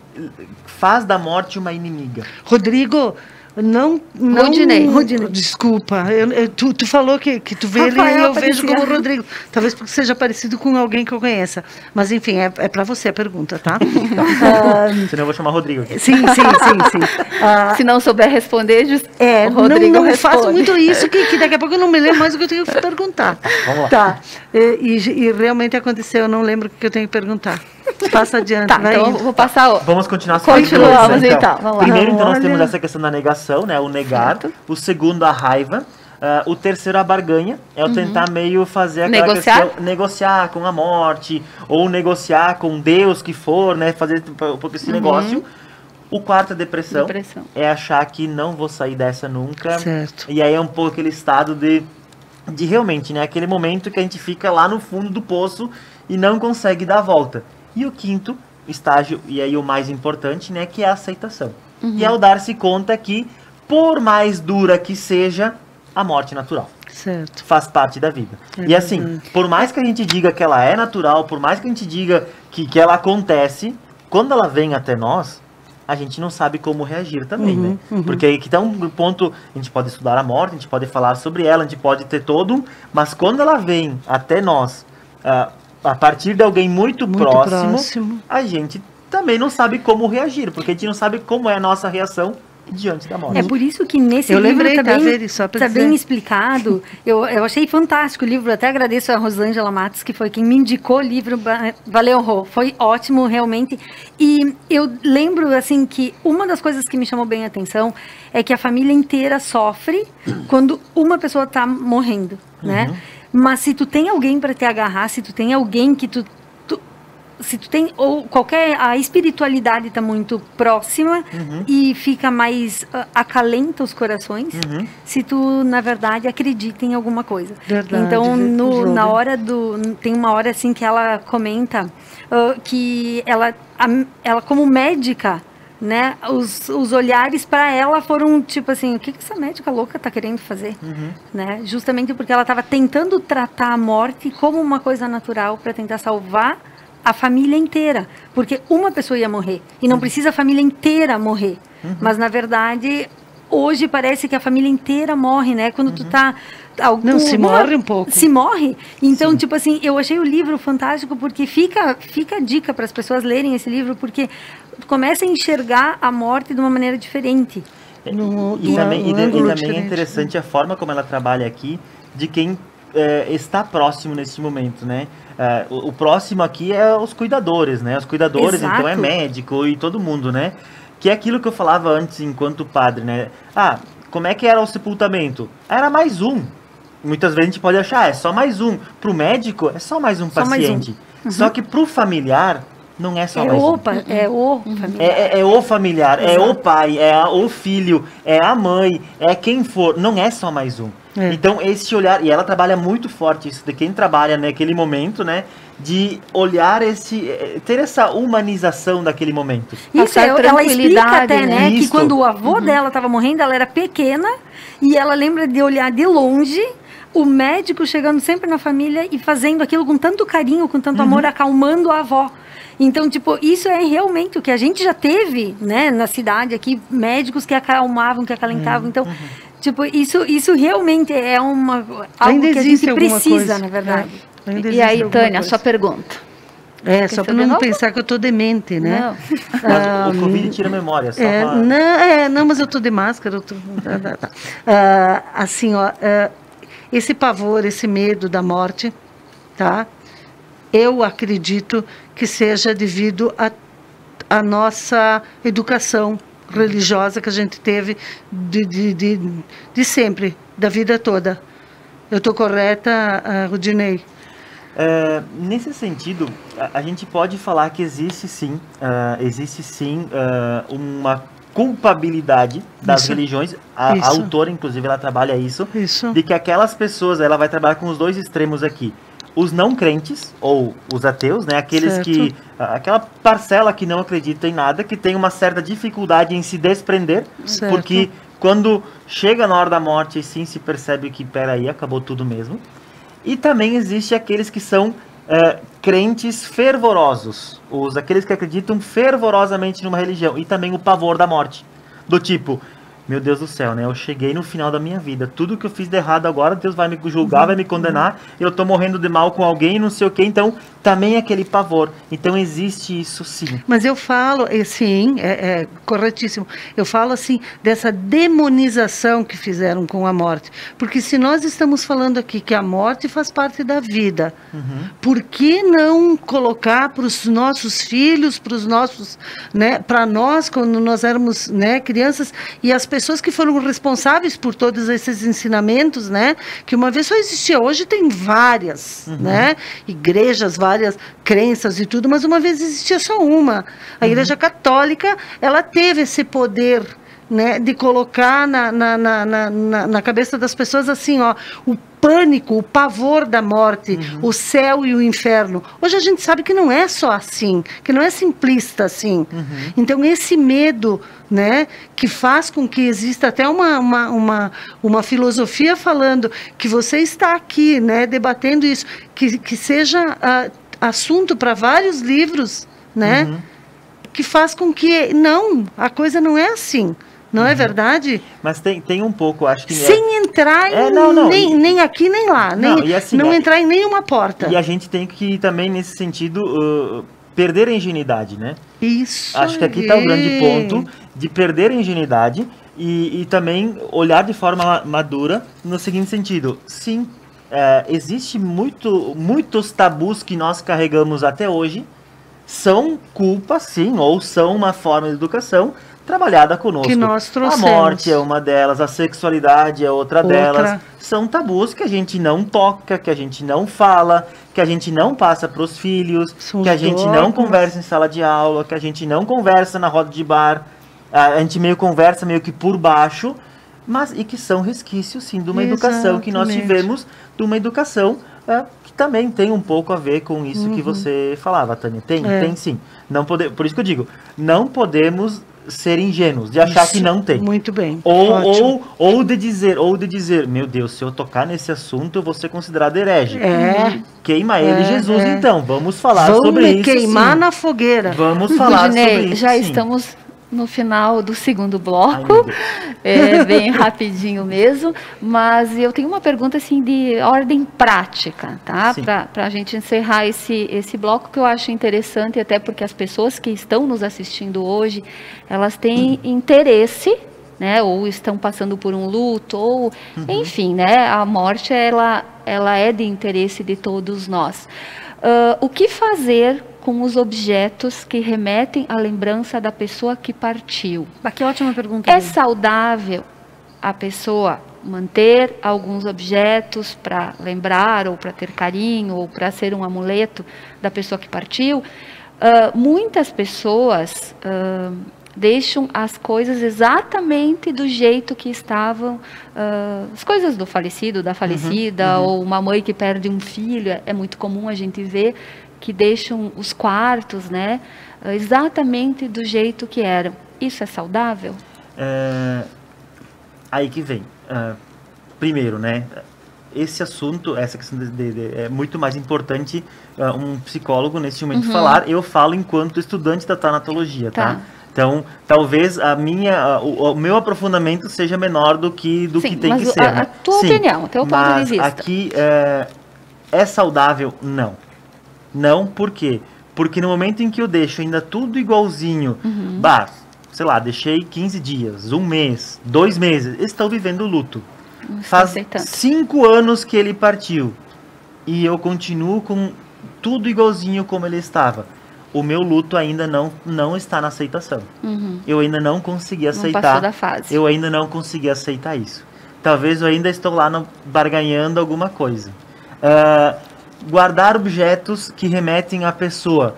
faz da morte uma inimiga. Rodrigo, Rodinei. Desculpa, tu falou que tu vê ele e eu vejo como Rodrigo. Talvez porque seja parecido com alguém que eu conheça. Mas enfim, é para você a pergunta, tá? Senão eu vou chamar Rodrigo aqui. Sim. Se não souber responder, o Rodrigo não faço muito isso, que daqui a pouco eu não me lembro mais o que eu tenho que perguntar. Vamos lá. Tá. E realmente aconteceu, eu não lembro o que eu tenho que perguntar. Passa adiante. Tá, então eu vou passar. Vamos continuar. Continuamos então. Vamos lá. Primeiro, então, nós temos essa questão da negação, né? O negar. Certo. O segundo, a raiva. O terceiro, a barganha. É o tentar meio fazer aquela questão, negociar com a morte, ou negociar com Deus que for, né? Fazer um pouco esse negócio. O quarto, a depressão. É achar que não vou sair dessa nunca. Certo. E aí é um pouco aquele estado de realmente, né? Aquele momento que a gente fica lá no fundo do poço e não consegue dar a volta. E o quinto estágio, e aí o mais importante, né, que é a aceitação. E é o dar-se conta que por mais dura que seja, a morte natural. Certo. Faz parte da vida. E assim, por mais que a gente diga que ela é natural, por mais que a gente diga que ela acontece, quando ela vem até nós, a gente não sabe como reagir também, né? Porque aí que tá um ponto, a gente pode estudar a morte, a gente pode falar sobre ela, a gente pode ter todo, mas quando ela vem até nós, a partir de alguém muito próximo, a gente também não sabe como reagir, porque a gente não sabe como é a nossa reação diante da morte. É por isso que nesse livro está bem explicado. Eu achei fantástico o livro, até agradeço a Rosângela Matos, que foi quem me indicou o livro. Valeu, Rô, foi ótimo, realmente. E eu lembro, assim, que uma das coisas que me chamou bem a atenção é que a família inteira sofre quando uma pessoa está morrendo, né? Mas se tu tem alguém para te agarrar, se tu tem alguém que se tu tem, ou a espiritualidade está muito próxima e fica mais, acalenta os corações, se tu, na verdade, acredita em alguma coisa. Verdade, então, na hora tem uma hora, assim, que ela comenta que ela como médica, né, os olhares para ela foram tipo assim, o que essa médica louca tá querendo fazer, né? Justamente porque ela estava tentando tratar a morte como uma coisa natural para tentar salvar a família inteira, porque uma pessoa ia morrer e não precisa a família inteira morrer, mas na verdade hoje parece que a família inteira morre, né? Quando tu tá se morre um pouco. Se morre. Então, tipo assim, eu achei o livro fantástico porque fica a dica para as pessoas lerem esse livro, porque tu começa a enxergar a morte de uma maneira diferente. E também é interessante a forma como ela trabalha aqui, de quem está próximo nesse momento, né? O próximo aqui é os cuidadores, né? Os cuidadores, Exato. Então é médico e todo mundo, né? Que é aquilo que eu falava antes enquanto padre, né? Como é que era o sepultamento? Era mais um. Muitas vezes a gente pode achar, é só mais um. Pro médico, é só mais um paciente. Só que pro familiar, não é só mais um. É o familiar. É o familiar, é o pai, é o filho, é a mãe, é quem for. Não é só mais um. Então, esse olhar, e ela trabalha muito forte isso, de quem trabalha naquele momento, né? De olhar ter essa humanização daquele momento. Isso, ela explica até, né? Que quando o avô dela estava morrendo, ela era pequena, e ela lembra de olhar de longe o médico chegando sempre na família e fazendo aquilo com tanto carinho, com tanto amor, acalmando a avó. Então, tipo, isso é realmente o que a gente já teve, né, na cidade aqui, médicos que acalmavam, que acalentavam. Então, tipo, isso realmente é algo que a gente precisa, na verdade. E aí, Tânia, a sua pergunta. Só para não pensar que eu tô demente, né? Mas o Covid tira a memória, só não, mas eu tô de máscara. Assim, ó, esse pavor, esse medo da morte, tá? Eu acredito que seja devido à nossa educação religiosa que a gente teve de sempre, da vida toda. Eu estou correta, Rudinei? Nesse sentido, a gente pode falar que existe sim uma culpabilidade das religiões. A autora, inclusive, ela trabalha isso, de que aquelas pessoas, ela vai trabalhar com os dois extremos aqui. Os não crentes, ou os ateus, né? Aqueles que... Aquela parcela que não acredita em nada, que tem uma certa dificuldade em se desprender, porque quando chega na hora da morte, sim, se percebe que, peraí, acabou tudo mesmo. E também existe aqueles que são crentes fervorosos, aqueles que acreditam fervorosamente numa religião, e também o pavor da morte, do tipo... Meu Deus do céu, né? Eu cheguei no final da minha vida. Tudo que eu fiz de errado agora, Deus vai me julgar, vai me condenar. Eu tô morrendo de mal com alguém, não sei o quê. Então, também é aquele pavor. Então, existe isso sim. Mas eu falo, sim, é corretíssimo. Eu falo, assim, dessa demonização que fizeram com a morte. Porque se nós estamos falando aqui que a morte faz parte da vida, por que não colocar para os nossos filhos, para os nossos, né? Para nós, quando nós éramos, né, crianças, e as pessoas que foram responsáveis por todos esses ensinamentos, né? Que uma vez só existia, hoje tem várias, né? Igrejas, várias crenças e tudo, mas uma vez existia só uma. A Igreja Católica, ela teve esse poder né, de colocar na cabeça das pessoas assim, ó, o pânico, o pavor da morte, o céu e o inferno. Hoje a gente sabe que não é só assim, que não é simplista assim. Então esse medo, né, que faz com que exista até uma filosofia falando que você está aqui, né, debatendo isso, que seja assunto para vários livros, né, que faz com que a coisa não é assim. Não é verdade? Mas tem um pouco, acho que... Sem entrar nem aqui, nem lá. Não entrar em nenhuma porta. E a gente tem que também, nesse sentido, perder a ingenuidade, né? Isso. Acho que aqui está o grande ponto de perder a ingenuidade e também olhar de forma madura no seguinte sentido. Sim, existe muitos tabus que nós carregamos até hoje, são culpa, sim, ou são uma forma de educação trabalhada conosco. Que nós trouxemos. A morte é uma delas, a sexualidade é outra delas. São tabus que a gente não toca, que a gente não fala, que a gente não passa para os filhos, que a gente não conversa em sala de aula, que a gente não conversa na roda de bar. A gente meio conversa meio que por baixo, e que são resquícios, sim, de uma educação que nós tivemos, de uma educação que também tem um pouco a ver com isso que você falava, Tânia. Tem sim. Por isso que eu digo, não podemos ser ingênuos, de achar que não tem. Muito bem. Ou de dizer, meu Deus, se eu tocar nesse assunto, eu vou ser considerado herege. Queima ele, Jesus, então. Vamos falar sobre isso. Vamos queimar na fogueira. Vamos falar sobre isso. Já estamos no final do segundo bloco, bem rapidinho mesmo, mas eu tenho uma pergunta assim de ordem prática, tá? Para a gente encerrar esse bloco, que eu acho interessante, até porque as pessoas que estão nos assistindo hoje, elas têm interesse, né? Ou estão passando por um luto, ou enfim, né? A morte ela é de interesse de todos nós. O que fazer com os objetos que remetem à lembrança da pessoa que partiu? Que ótima pergunta. É saudável a pessoa manter alguns objetos para lembrar, ou para ter carinho, ou para ser um amuleto da pessoa que partiu? Muitas pessoas deixam as coisas exatamente do jeito que estavam, as coisas do falecido, da falecida, ou uma mãe que perde um filho, é muito comum a gente ver que deixam os quartos, né, exatamente do jeito que eram. Isso é saudável? Aí que vem. Primeiro, né, esse assunto, essa questão é muito mais importante um psicólogo nesse momento falar. Eu falo enquanto estudante da tanatologia, tá? Então, talvez o meu aprofundamento seja menor do que tem que ser. A tua opinião, o teu ponto de vista. Aqui é saudável? Não. Não, por quê? Porque no momento em que eu deixo ainda tudo igualzinho, sei lá, deixei 15 dias, 1 mês, 2 meses, estou vivendo luto. Faz 5 anos que ele partiu e eu continuo com tudo igualzinho como ele estava. O meu luto ainda não está na aceitação. Eu ainda não consegui aceitar. Não passou da fase. Eu ainda não consegui aceitar isso. Talvez eu ainda estou lá barganhando alguma coisa. Guardar objetos que remetem à pessoa.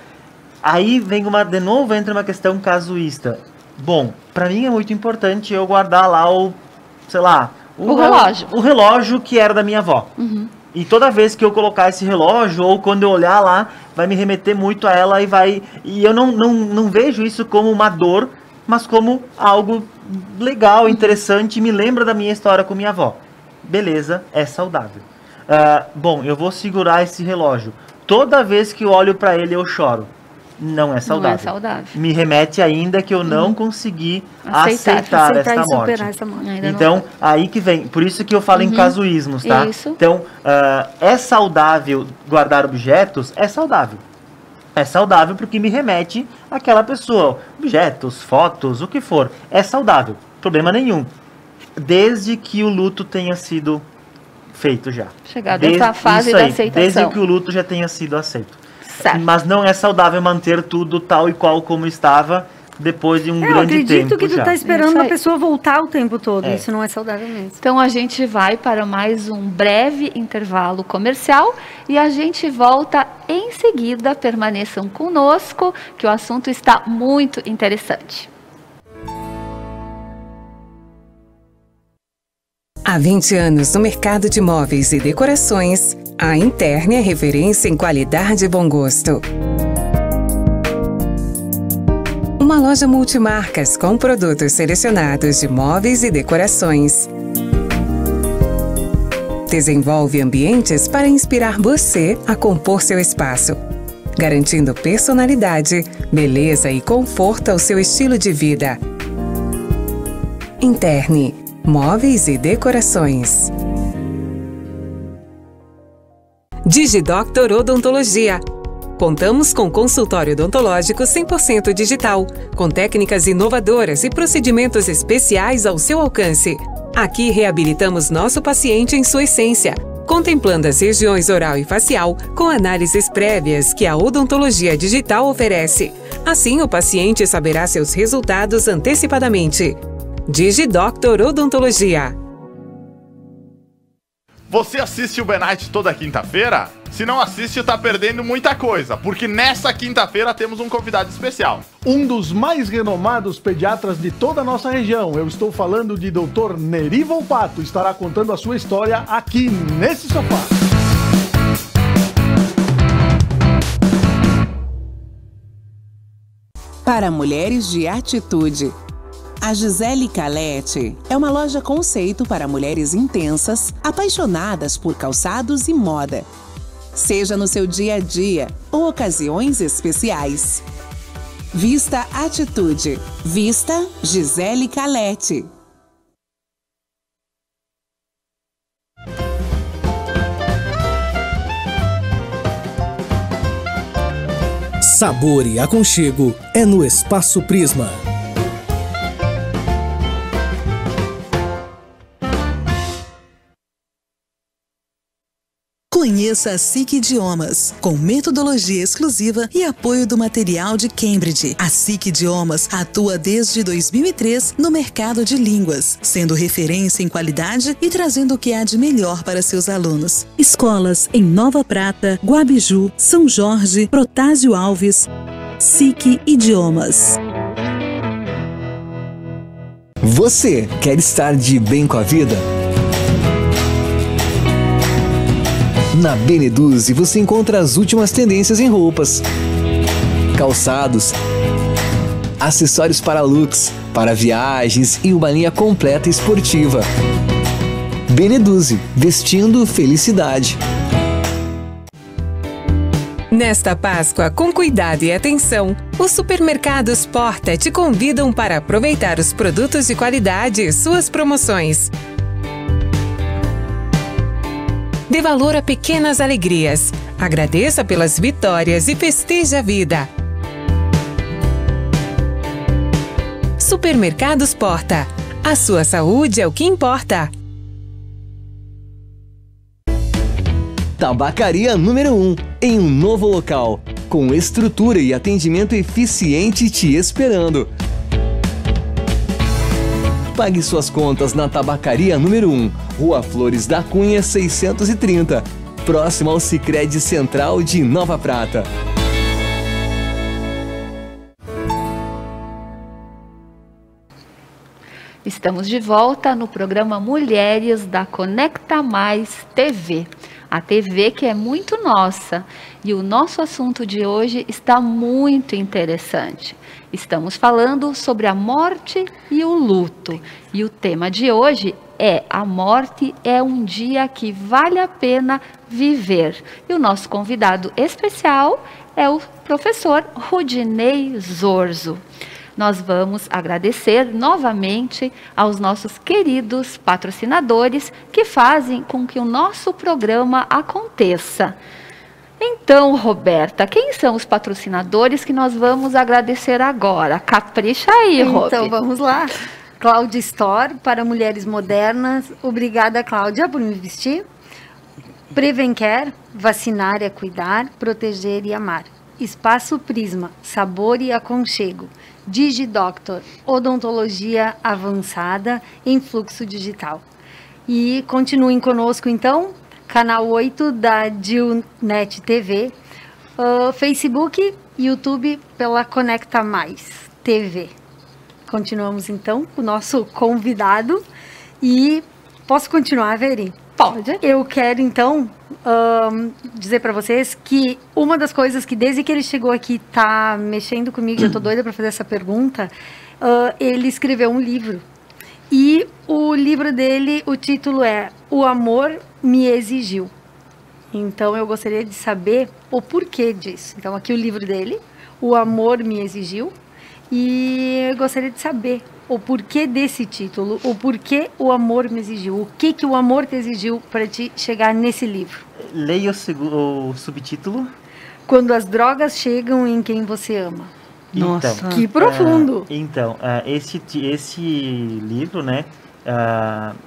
Aí vem de novo entra uma questão casuísta. Bom, para mim é muito importante eu guardar lá o relógio. O relógio que era da minha avó. E toda vez que eu colocar esse relógio, ou quando eu olhar lá, vai me remeter muito a ela e eu não vejo isso como uma dor, mas como algo legal, interessante, me lembra da minha história com minha avó. Beleza, é saudável. Bom, eu vou segurar esse relógio. Toda vez que eu olho para ele, eu choro. Não é saudável. Não é saudável. Me remete ainda que eu não consegui aceitar essa morte. Essa morte. Então, aí que vem. Por isso que eu falo em casuísmos, tá? Isso. Então, é saudável guardar objetos? É saudável. É saudável porque me remete àquela pessoa. Objetos, fotos, o que for. É saudável. Problema nenhum. Desde que o luto tenha sido feito já. Chegado essa fase da aceitação. Desde que o luto já tenha sido aceito. Certo. Mas não é saudável manter tudo tal e qual como estava depois de um grande tempo. Eu acredito que tu está esperando a aí. pessoa voltar o tempo todo. Isso não é saudável mesmo. Então a gente vai para mais um breve intervalo comercial e a gente volta em seguida. Permaneçam conosco, que o assunto está muito interessante. Há 20 anos no mercado de móveis e decorações, a Interni é referência em qualidade e bom gosto. Uma loja multimarcas com produtos selecionados de móveis e decorações. Desenvolve ambientes para inspirar você a compor seu espaço, garantindo personalidade, beleza e conforto ao seu estilo de vida. Interni, móveis e decorações. DigiDoctor Odontologia. Contamos com consultório odontológico 100% digital, com técnicas inovadoras e procedimentos especiais ao seu alcance. Aqui reabilitamos nosso paciente em sua essência, contemplando as regiões oral e facial com análises prévias que a odontologia digital oferece. Assim, o paciente saberá seus resultados antecipadamente. DigiDoctor Odontologia. Você assiste o B-Night toda quinta-feira? Se não assiste, tá perdendo muita coisa, porque nessa quinta-feira temos um convidado especial. Um dos mais renomados pediatras de toda a nossa região. Eu estou falando de Dr. Neri Volpato. Estará contando a sua história aqui nesse sofá. Para mulheres de atitude. A Gisele Calete é uma loja conceito para mulheres intensas, apaixonadas por calçados e moda. Seja no seu dia a dia ou ocasiões especiais. Vista Atitude. Vista Gisele Calete. Sabor e aconchego é no Espaço Prisma. Conheça a SIC Idiomas, com metodologia exclusiva e apoio do material de Cambridge. A SIC Idiomas atua desde 2003 no mercado de línguas, sendo referência em qualidade e trazendo o que há de melhor para seus alunos. Escolas em Nova Prata, Guabiju, São Jorge, Protásio Alves. SIC Idiomas. Você quer estar de bem com a vida? Na Beneduzzi você encontra as últimas tendências em roupas, calçados, acessórios para looks, para viagens e uma linha completa esportiva. Beneduzzi, vestindo felicidade. Nesta Páscoa, com cuidado e atenção, os supermercados Porta te convidam para aproveitar os produtos de qualidade e suas promoções. Dê valor a pequenas alegrias. Agradeça pelas vitórias e festeje a vida. Supermercados Porta. A sua saúde é o que importa. Tabacaria número 1, em um novo local, com estrutura e atendimento eficiente te esperando. Pague suas contas na Tabacaria número 1, Rua Flores da Cunha 630, próximo ao Sicredi Central de Nova Prata. Estamos de volta no programa Mulheres da Conecta Mais TV. A TV que é muito nossa. E o nosso assunto de hoje está muito interessante. Estamos falando sobre a morte e o luto. E o tema de hoje é: a morte é um dia que vale a pena viver. E o nosso convidado especial é o professor Rudinei Zorzo. Nós vamos agradecer novamente aos nossos queridos patrocinadores que fazem com que o nosso programa aconteça. Então, Roberta, quem são os patrocinadores que nós vamos agradecer agora? Capricha aí, Roberta. Então, vamos lá. Cláudia Store, para mulheres modernas. Obrigada, Cláudia, por me vestir. Prevencare, vacinar é cuidar, proteger e amar. Espaço Prisma, sabor e aconchego. DigiDoctor, odontologia avançada em fluxo digital. E continuem conosco, então, canal 8 da Dilnet TV, Facebook, YouTube pela Conecta Mais TV. Continuamos, então, com o nosso convidado e Posso continuar, Veri? Pode. Eu quero, então, dizer para vocês que uma das coisas que desde que ele chegou aqui tá mexendo comigo, eu tô doida para fazer essa pergunta, ele escreveu um livro. E o livro dele, o título é O Amor Me Exigiu. Então, eu gostaria de saber o porquê disso. Então, aqui o livro dele, O Amor Me Exigiu. E eu gostaria de saber o porquê desse título, o porquê o amor me exigiu, o que o amor te exigiu para te chegar nesse livro. Leia o subtítulo. Quando as drogas chegam em quem você ama. Nossa, então, que profundo. Esse livro, né,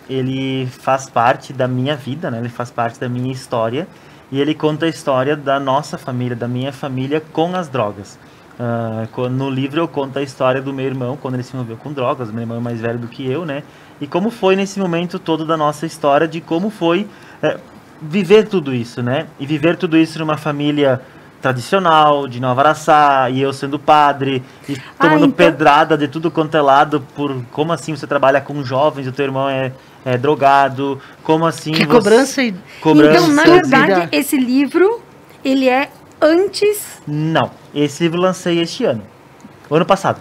ele faz parte da minha vida, né, ele faz parte da minha história, e ele conta a história da nossa família, da minha família com as drogas. No livro eu conto a história do meu irmão, quando ele se envolveu com drogas. Meu irmão é mais velho do que eu, né? E como foi nesse momento todo da nossa história, de como foi viver tudo isso, né? E viver tudo isso numa família tradicional, de Nova Araçá, e eu sendo padre, e tomando pedrada de tudo quanto é lado, por como assim você trabalha com jovens, o teu irmão é drogado, como assim... Que cobrança e... Então, na verdade, esse livro, ele é antes... Não, esse livro eu lancei este ano, o ano passado.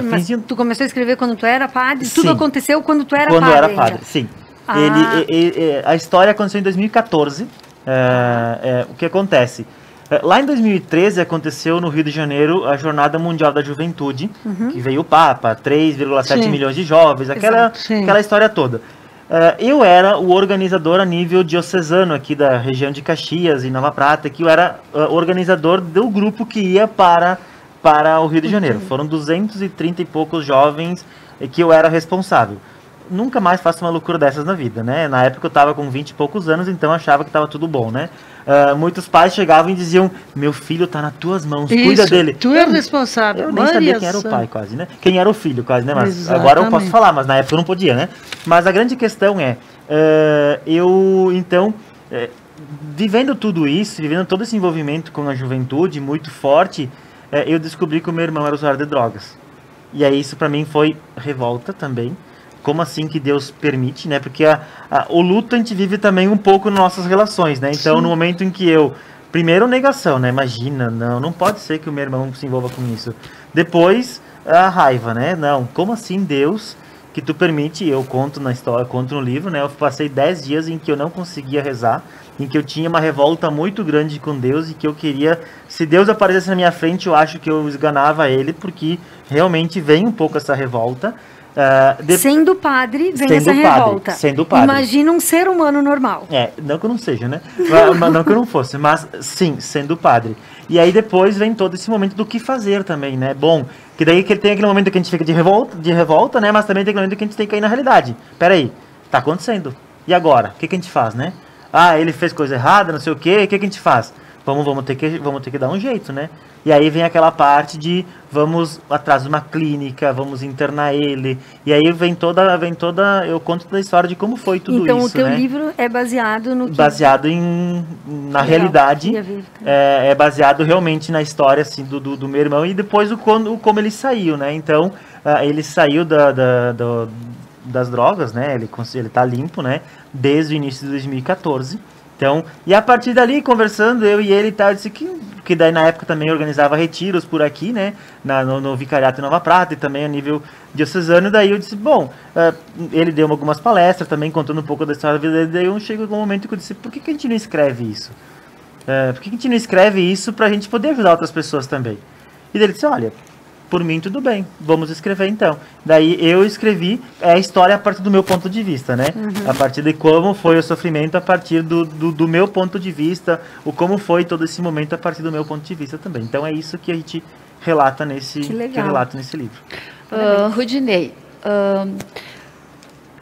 Mas tu começou a escrever quando tu era padre? Sim. Tudo aconteceu quando tu era padre? Quando eu era padre, ainda. sim. A história aconteceu em 2014. O que acontece? Lá em 2013 aconteceu no Rio de Janeiro a Jornada Mundial da Juventude, que veio o Papa, 3,7 milhões de jovens, aquela história toda. Eu era o organizador a nível diocesano aqui da região de Caxias e Nova Prata, que eu era organizador do grupo que ia para o Rio de Janeiro. Foram 230 e poucos jovens que eu era responsável. Nunca mais faço uma loucura dessas na vida, né? Na época eu estava com 20 e poucos anos, então achava que estava tudo bom, né? Muitos pais chegavam e diziam, meu filho está nas tuas mãos, cuida dele. Tu é o responsável. Eu nem sabia quem era o pai quase, né? Quem era o filho quase, né? Mas agora eu posso falar, mas na época eu não podia, né? Mas a grande questão é, vivendo tudo isso, vivendo todo esse envolvimento com a juventude muito forte, eu descobri que o meu irmão era usuário de drogas. E aí isso para mim foi revolta também. Como assim que Deus permite, né? Porque o luto a gente vive também um pouco nas nossas relações, né? Então, no momento em que primeiro negação, né? Imagina, não pode ser que o meu irmão se envolva com isso. Depois, a raiva, né? Não, como assim Deus que tu permite? Eu conto na história, conto no livro, né? Eu passei 10 dias em que eu não conseguia rezar, em que eu tinha uma revolta muito grande com Deus e que eu queria, se Deus aparecesse na minha frente, eu acho que eu esganava ele, porque realmente vem um pouco essa revolta. Sendo padre, vem essa revolta. Sendo padre. Imagina um ser humano normal. Não que eu não seja, né? Mas não que eu não fosse, mas sim, sendo padre. E aí depois vem todo esse momento do que fazer também, né? Bom, que daí que tem aquele momento que a gente fica de revolta, né? Mas também tem aquele momento que a gente tem que cair na realidade. Peraí, tá acontecendo. E agora? O que a gente faz, né? Ele fez coisa errada, não sei o quê, o que a gente faz? Vamos ter que dar um jeito, né? E aí vem aquela parte de vamos atrás de uma clínica, vamos internar ele. E aí vem toda eu conto toda a história de como foi tudo isso, Então o teu né? livro é baseado no que... Baseado na realidade, é baseado realmente na história assim, do meu irmão e depois como ele saiu, né? Então, ele saiu das drogas, né? Ele tá limpo, né? Desde o início de 2014. Então, e a partir dali, conversando, eu e ele, disse que daí na época também organizava retiros por aqui, né, no Vicariato em Nova Prata e também a nível diocesano, e daí eu disse, bom, ele deu algumas palestras também, contando um pouco da história da vida dele, daí eu cheguei a um momento que eu disse, por que a gente não escreve isso? Por que a gente não escreve isso pra gente poder ajudar outras pessoas também? E daí ele disse, olha, por mim tudo bem, vamos escrever então. Daí eu escrevi a história a partir do meu ponto de vista, né? A partir de como foi o sofrimento, a partir do meu ponto de vista, como foi todo esse momento a partir do meu ponto de vista também. Então é isso que a gente relata nesse livro. Rudinei,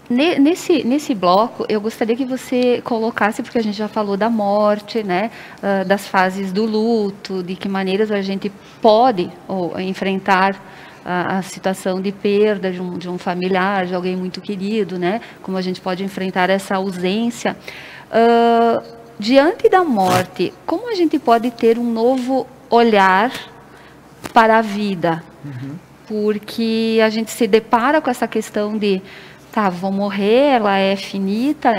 nesse bloco, eu gostaria que você colocasse, porque a gente já falou da morte, né, das fases do luto, de que maneiras a gente pode enfrentar a situação de perda de um familiar, de alguém muito querido, né, como a gente pode enfrentar essa ausência. Diante da morte, como a gente pode ter um novo olhar para a vida? Porque a gente se depara com essa questão de tá, vou morrer, ela é finita,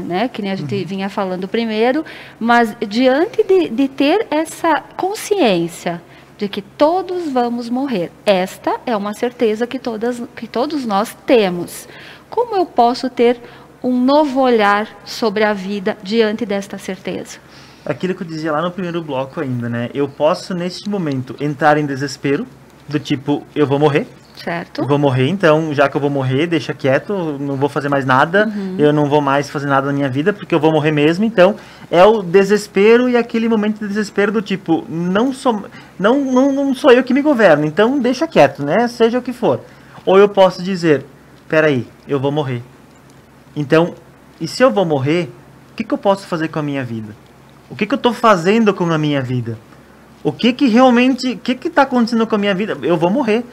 né, que nem a gente vinha falando primeiro, mas diante de ter essa consciência de que todos vamos morrer, esta é uma certeza que todos nós temos. Como eu posso ter um novo olhar sobre a vida diante desta certeza? Aquilo que eu dizia lá no primeiro bloco ainda, né? Eu posso, neste momento, entrar em desespero, do tipo, eu vou morrer. Certo. Eu vou morrer, então, já que eu vou morrer, deixa quieto, não vou fazer mais nada, eu não vou mais fazer nada na minha vida, porque eu vou morrer mesmo. Então, é o desespero e aquele momento de desespero do tipo, não sou eu que me governo, então deixa quieto, né? Seja o que for. Ou eu posso dizer, peraí, eu vou morrer. Então, e se eu vou morrer, o que eu posso fazer com a minha vida? O que eu estou fazendo com a minha vida? O que realmente, o que está acontecendo com a minha vida? Eu vou morrer.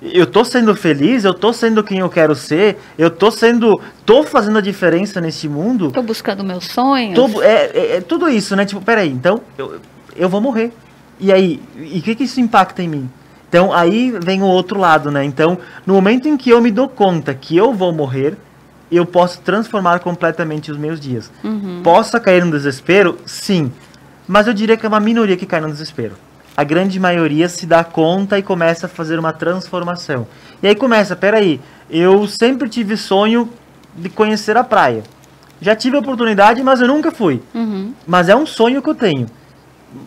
Eu tô sendo feliz, eu tô sendo quem eu quero ser, tô fazendo a diferença nesse mundo. Tô buscando meus sonhos. É tudo isso, né? Tipo, peraí, então, eu vou morrer. E aí, e o que isso impacta em mim? Então, aí vem o outro lado, né? Então, no momento em que eu me dou conta que eu vou morrer, eu posso transformar completamente os meus dias. Posso cair no desespero? Sim. Mas eu diria que é uma minoria que cai no desespero. A grande maioria se dá conta e começa a fazer uma transformação. E aí começa, peraí, eu sempre tive sonho de conhecer a praia. Já tive a oportunidade, mas eu nunca fui. Mas é um sonho que eu tenho.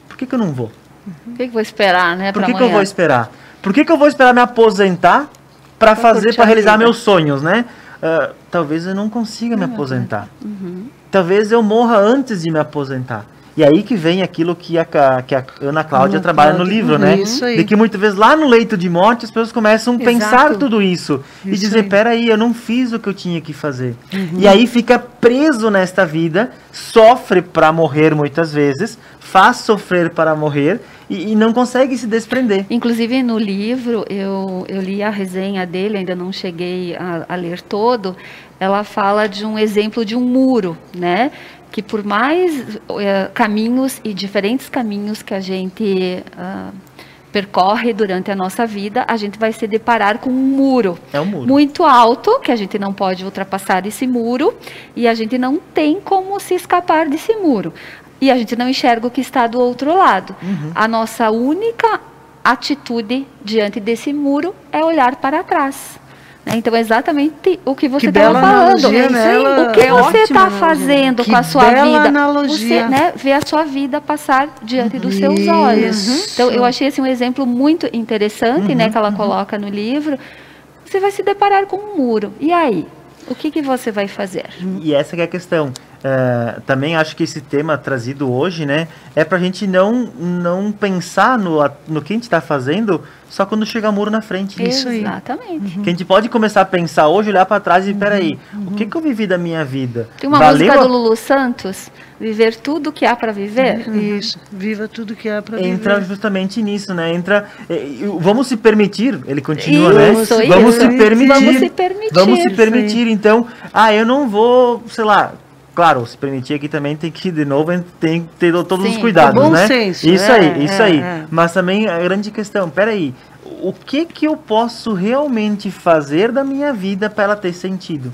Por que eu não vou? Por que eu vou esperar, né? Por que eu vou esperar? Por que eu vou esperar me aposentar para realizar meus sonhos, né? Talvez eu não consiga me aposentar. Talvez eu morra antes de me aposentar. E aí que vem aquilo que a Ana Cláudia trabalha no livro, né? Isso aí. De que muitas vezes lá no leito de morte as pessoas começam a pensar tudo isso. E dizer, peraí, eu não fiz o que eu tinha que fazer. E aí fica preso nesta vida, sofre para morrer muitas vezes, faz sofrer para morrer e não consegue se desprender. Inclusive no livro, eu li a resenha dele, ainda não cheguei a ler todo, ela fala de um exemplo de um muro, né? Que por mais caminhos e diferentes caminhos que a gente percorre durante a nossa vida, a gente vai se deparar com um muro. É um muro muito alto, que a gente não pode ultrapassar esse muro, e a gente não tem como se escapar desse muro. E a gente não enxerga o que está do outro lado. A nossa única atitude diante desse muro é olhar para trás. Então, é exatamente o que você estava falando. O que você está fazendo com a sua vida? Você, né, vê a sua vida passar diante dos seus olhos. Então, eu achei assim, um exemplo muito interessante, né, que ela coloca no livro. Você vai se deparar com um muro. E aí? O que você vai fazer? E essa que é a questão. Também acho que esse tema trazido hoje, né, é pra gente não pensar no que a gente está fazendo só quando chega muro na frente. Isso aí. Exatamente. Que a gente pode começar a pensar hoje, olhar para trás e peraí, o que eu vivi da minha vida? Tem uma música do Lulu Santos, viver tudo que há para viver? Isso, viva tudo que há para viver. Entra justamente nisso, né? Vamos se permitir, ele continua, né? Vamos se permitir. Então, eu não vou, sei lá. Claro, se permitir aqui também tem que, de novo, tem que ter todos os cuidados, bom né? Senso, isso aí. Mas também a grande questão, peraí, o que eu posso realmente fazer da minha vida para ela ter sentido?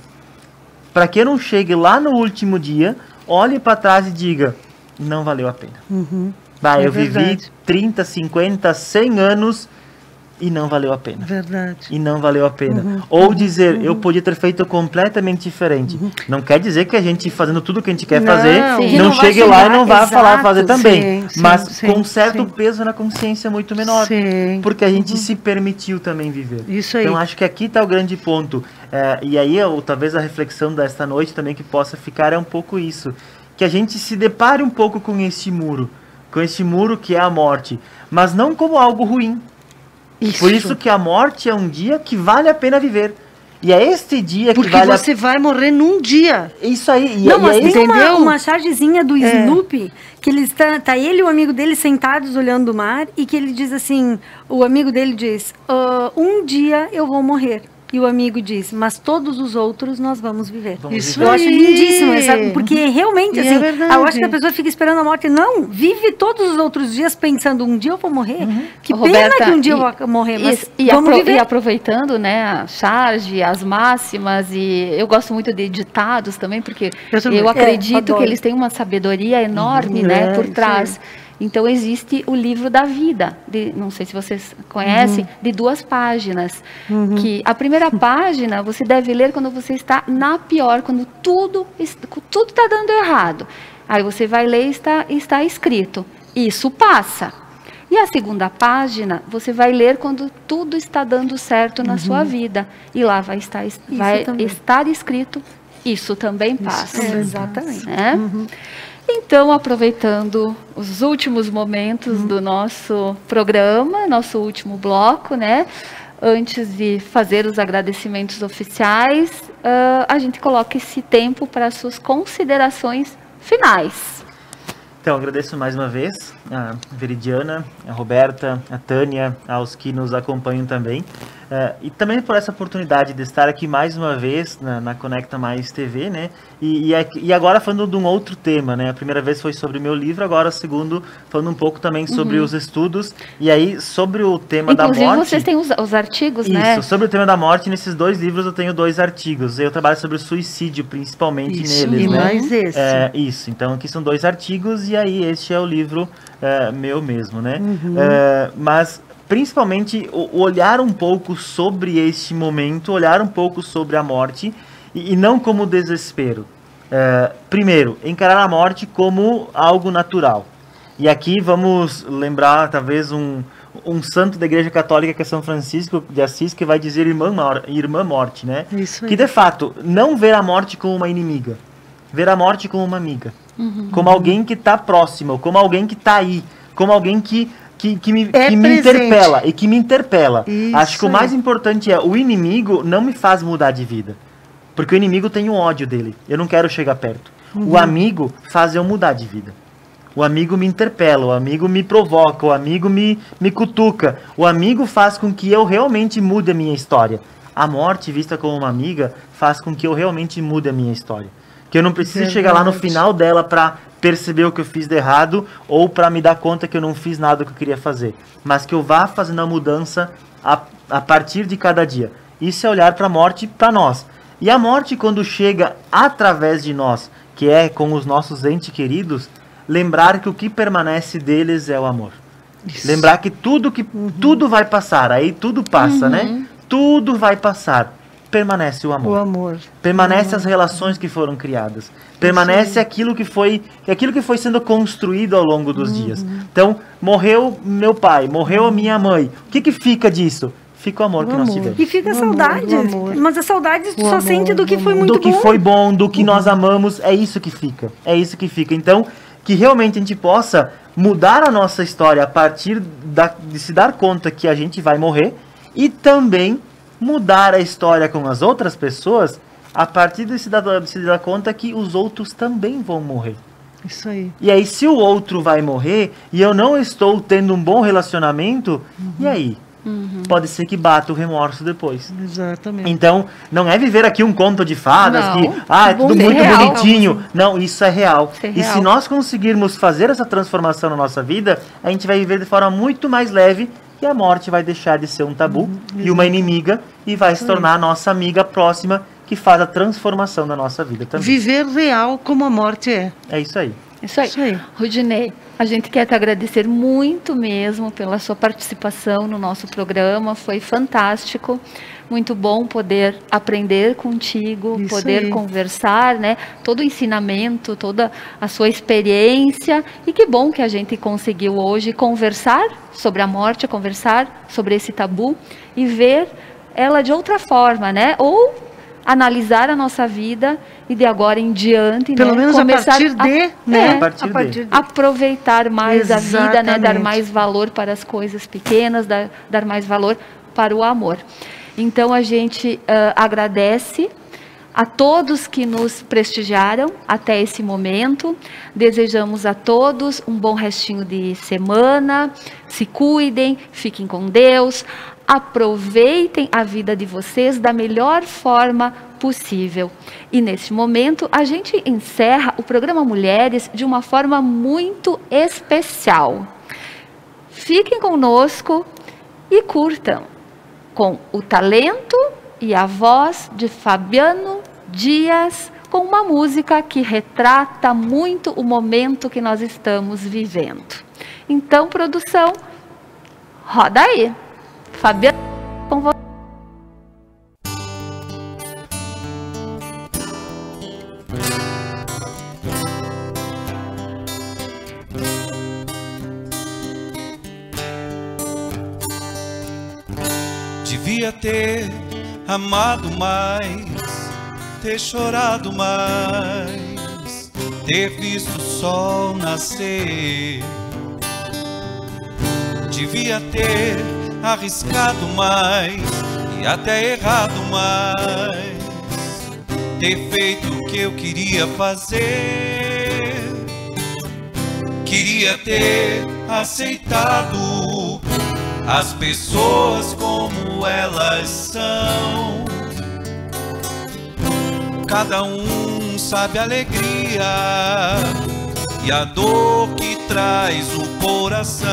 Para que eu não chegue lá no último dia, olhe para trás e diga, não valeu a pena. Eu vivi 30, 50, 100 anos e não valeu a pena. Verdade. E não valeu a pena. Ou dizer, eu podia ter feito completamente diferente. Não quer dizer que a gente fazendo tudo que a gente quer fazer, não chegue lá e não vá fazer também. Mas com certo peso na consciência muito menor. Porque a gente se permitiu também viver. Isso aí. Então acho que aqui está o grande ponto. E aí, talvez a reflexão desta noite também que possa ficar é um pouco isso. Que a gente se depare um pouco com esse muro. Com esse muro que é a morte. Mas não como algo ruim. Por isso que a morte é um dia que vale a pena viver. E é este dia que porque você vai morrer num dia. Isso aí. Não, mas tem uma chargezinha do Snoopy, que ele tá ele e o amigo dele sentados olhando o mar, e que ele diz assim, o amigo dele diz, um dia eu vou morrer. e o amigo diz, mas todos os outros nós vamos viver. Isso eu aí. acho lindíssimo, porque realmente, assim, verdade. eu acho que a pessoa fica esperando a morte. Não, vive todos os outros dias pensando, um dia eu vou morrer. Que Roberta, pena que um dia eu vou morrer, mas e vamos viver. E aproveitando, né, a charge, as máximas, e eu gosto muito de ditados também, porque eu acredito que eles têm uma sabedoria enorme, né, por trás. Então, existe o livro da vida, não sei se vocês conhecem, de 2 páginas. Que a primeira página você deve ler quando você está na pior, quando tudo está dando errado. Aí você vai ler e está escrito, isso passa. E a segunda página você vai ler quando tudo está dando certo na sua vida. E lá vai estar escrito, isso também passa. Exatamente. Né? Então, aproveitando os últimos momentos do nosso programa, nosso último bloco, né? Antes de fazer os agradecimentos oficiais, a gente coloca esse tempo para as suas considerações finais. Então, agradeço mais uma vez a Veridiana, a Roberta, a Tânia, aos que nos acompanham também. E também por essa oportunidade de estar aqui mais uma vez na Conecta Mais TV, né? E agora falando de um outro tema, né? A primeira vez foi sobre o meu livro, agora o segundo falando um pouco também sobre os estudos. E aí, sobre o tema da morte... Inclusive, vocês têm os artigos, né? Isso, sobre o tema da morte, nesses 2 livros eu tenho 2 artigos. Eu trabalho sobre o suicídio, principalmente neles, e né? mais esse. Isso, então aqui são 2 artigos e aí este é o livro meu mesmo, né? Mas... principalmente olhar um pouco sobre este momento, olhar um pouco sobre a morte e não como desespero. Primeiro, encarar a morte como algo natural. E aqui vamos lembrar talvez um santo da Igreja Católica, que é São Francisco de Assis, que vai dizer irmã morte, né? Isso aí. Que de fato, não ver a morte como uma inimiga, ver a morte como uma amiga, como alguém que está próximo, como alguém que está aí, como alguém que me interpela e que me interpela. Isso. Acho que o mais importante é, o inimigo não me faz mudar de vida. Porque o inimigo tem um ódio dele. Eu não quero chegar perto. O amigo faz eu mudar de vida. O amigo me interpela, o amigo me provoca, o amigo me cutuca. O amigo faz com que eu realmente mude a minha história. A morte, vista como uma amiga, faz com que eu realmente mude a minha história. Que eu não preciso chegar lá no final dela para perceber o que eu fiz de errado ou para me dar conta que eu não fiz nada que eu queria fazer. Mas que eu vá fazendo a mudança a partir de cada dia. Isso é olhar para a morte para nós. E a morte, quando chega através de nós, que é com os nossos entes queridos, lembrar que o que permanece deles é o amor. Isso. Lembrar que tudo vai passar, aí tudo passa, né? Tudo vai passar. Permanece o amor. O amor. Permanece as relações que foram criadas. Permanece aquilo que foi sendo construído ao longo dos dias. Então, morreu meu pai, morreu a minha mãe. O que fica disso? Fica o amor que nós tivemos. E fica a saudade. Mas a saudade só sente do que foi muito bom. Do que foi bom, do que nós amamos. É isso que fica. É isso que fica. Então, que realmente a gente possa mudar a nossa história a partir de se dar conta que a gente vai morrer e também mudar a história com as outras pessoas a partir de se dar conta que os outros também vão morrer. Isso aí. E aí, se o outro vai morrer e eu não estou tendo um bom relacionamento, e aí? Pode ser que bata o remorso depois. Exatamente. Então, não é viver aqui um conto de fadas não. Que, é tudo muito real, bonitinho. Não, isso é real. E se nós conseguirmos fazer essa transformação na nossa vida, a gente vai viver de forma muito mais leve e a morte vai deixar de ser um tabu e uma inimiga e vai se tornar a nossa amiga próxima que faz a transformação da nossa vida também. Viver real como a morte é. É isso aí. Isso aí. Rudinei, a gente quer te agradecer muito mesmo pela sua participação no nosso programa, foi fantástico, muito bom poder aprender contigo, Isso poder aí. conversar, né? Todo o ensinamento, toda a sua experiência, e que bom que a gente conseguiu hoje conversar sobre a morte, conversar sobre esse tabu e ver ela de outra forma, né? Ou analisar a nossa vida e de agora em diante, pelo né, menos começar a partir de, né? A partir de. Aproveitar mais a vida, né, dar Exatamente. mais valor para as coisas pequenas, dar mais valor para o amor. Então a gente agradece a todos que nos prestigiaram até esse momento. Desejamos a todos um bom restinho de semana. Se cuidem, fiquem com Deus. aproveitem a vida de vocês da melhor forma possível. E neste momento a gente encerra o programa Mulheres de uma forma muito especial. Fiquem conosco e curtam com o talento e a voz de Fabiano Dias, com uma música que retrata muito o momento que nós estamos vivendo. Então, produção, roda aí. Fabiano, com você. Devia ter amado mais, ter chorado mais, ter visto o sol nascer. Devia ter arriscado mais e até errado mais, ter feito o que eu queria fazer. Queria ter aceitado as pessoas como elas são. Cada um sabe a alegria e a dor que traz o coração.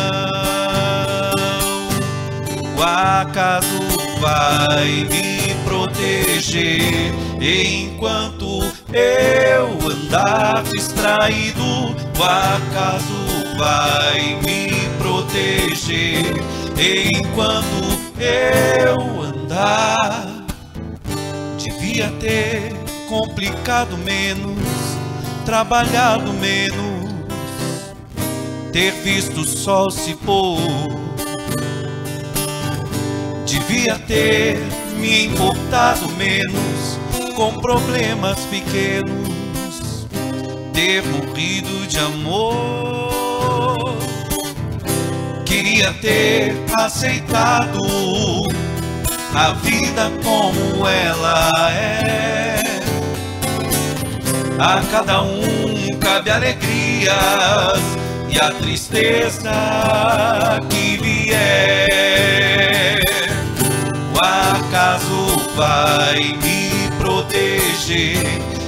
O acaso vai me proteger enquanto eu andar distraído. O acaso vai me proteger enquanto eu andar. Devia ter complicado menos, trabalhado menos, ter visto o sol se pôr. Devia ter me importado menos com problemas pequenos, ter morrido de amor. Queria ter aceitado a vida como ela é. A cada um cabe alegrias e a tristeza que vier. O acaso vai me proteger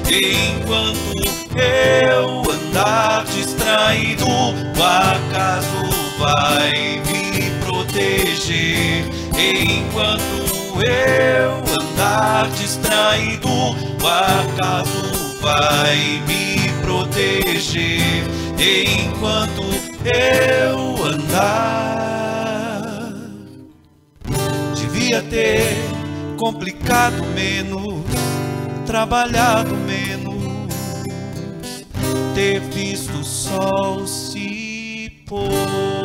enquanto eu andar distraído. O acaso vai me proteger enquanto eu andar distraído. O acaso vai me proteger enquanto eu andar. Devia ter complicado menos, trabalhado menos, ter visto o sol se pôr.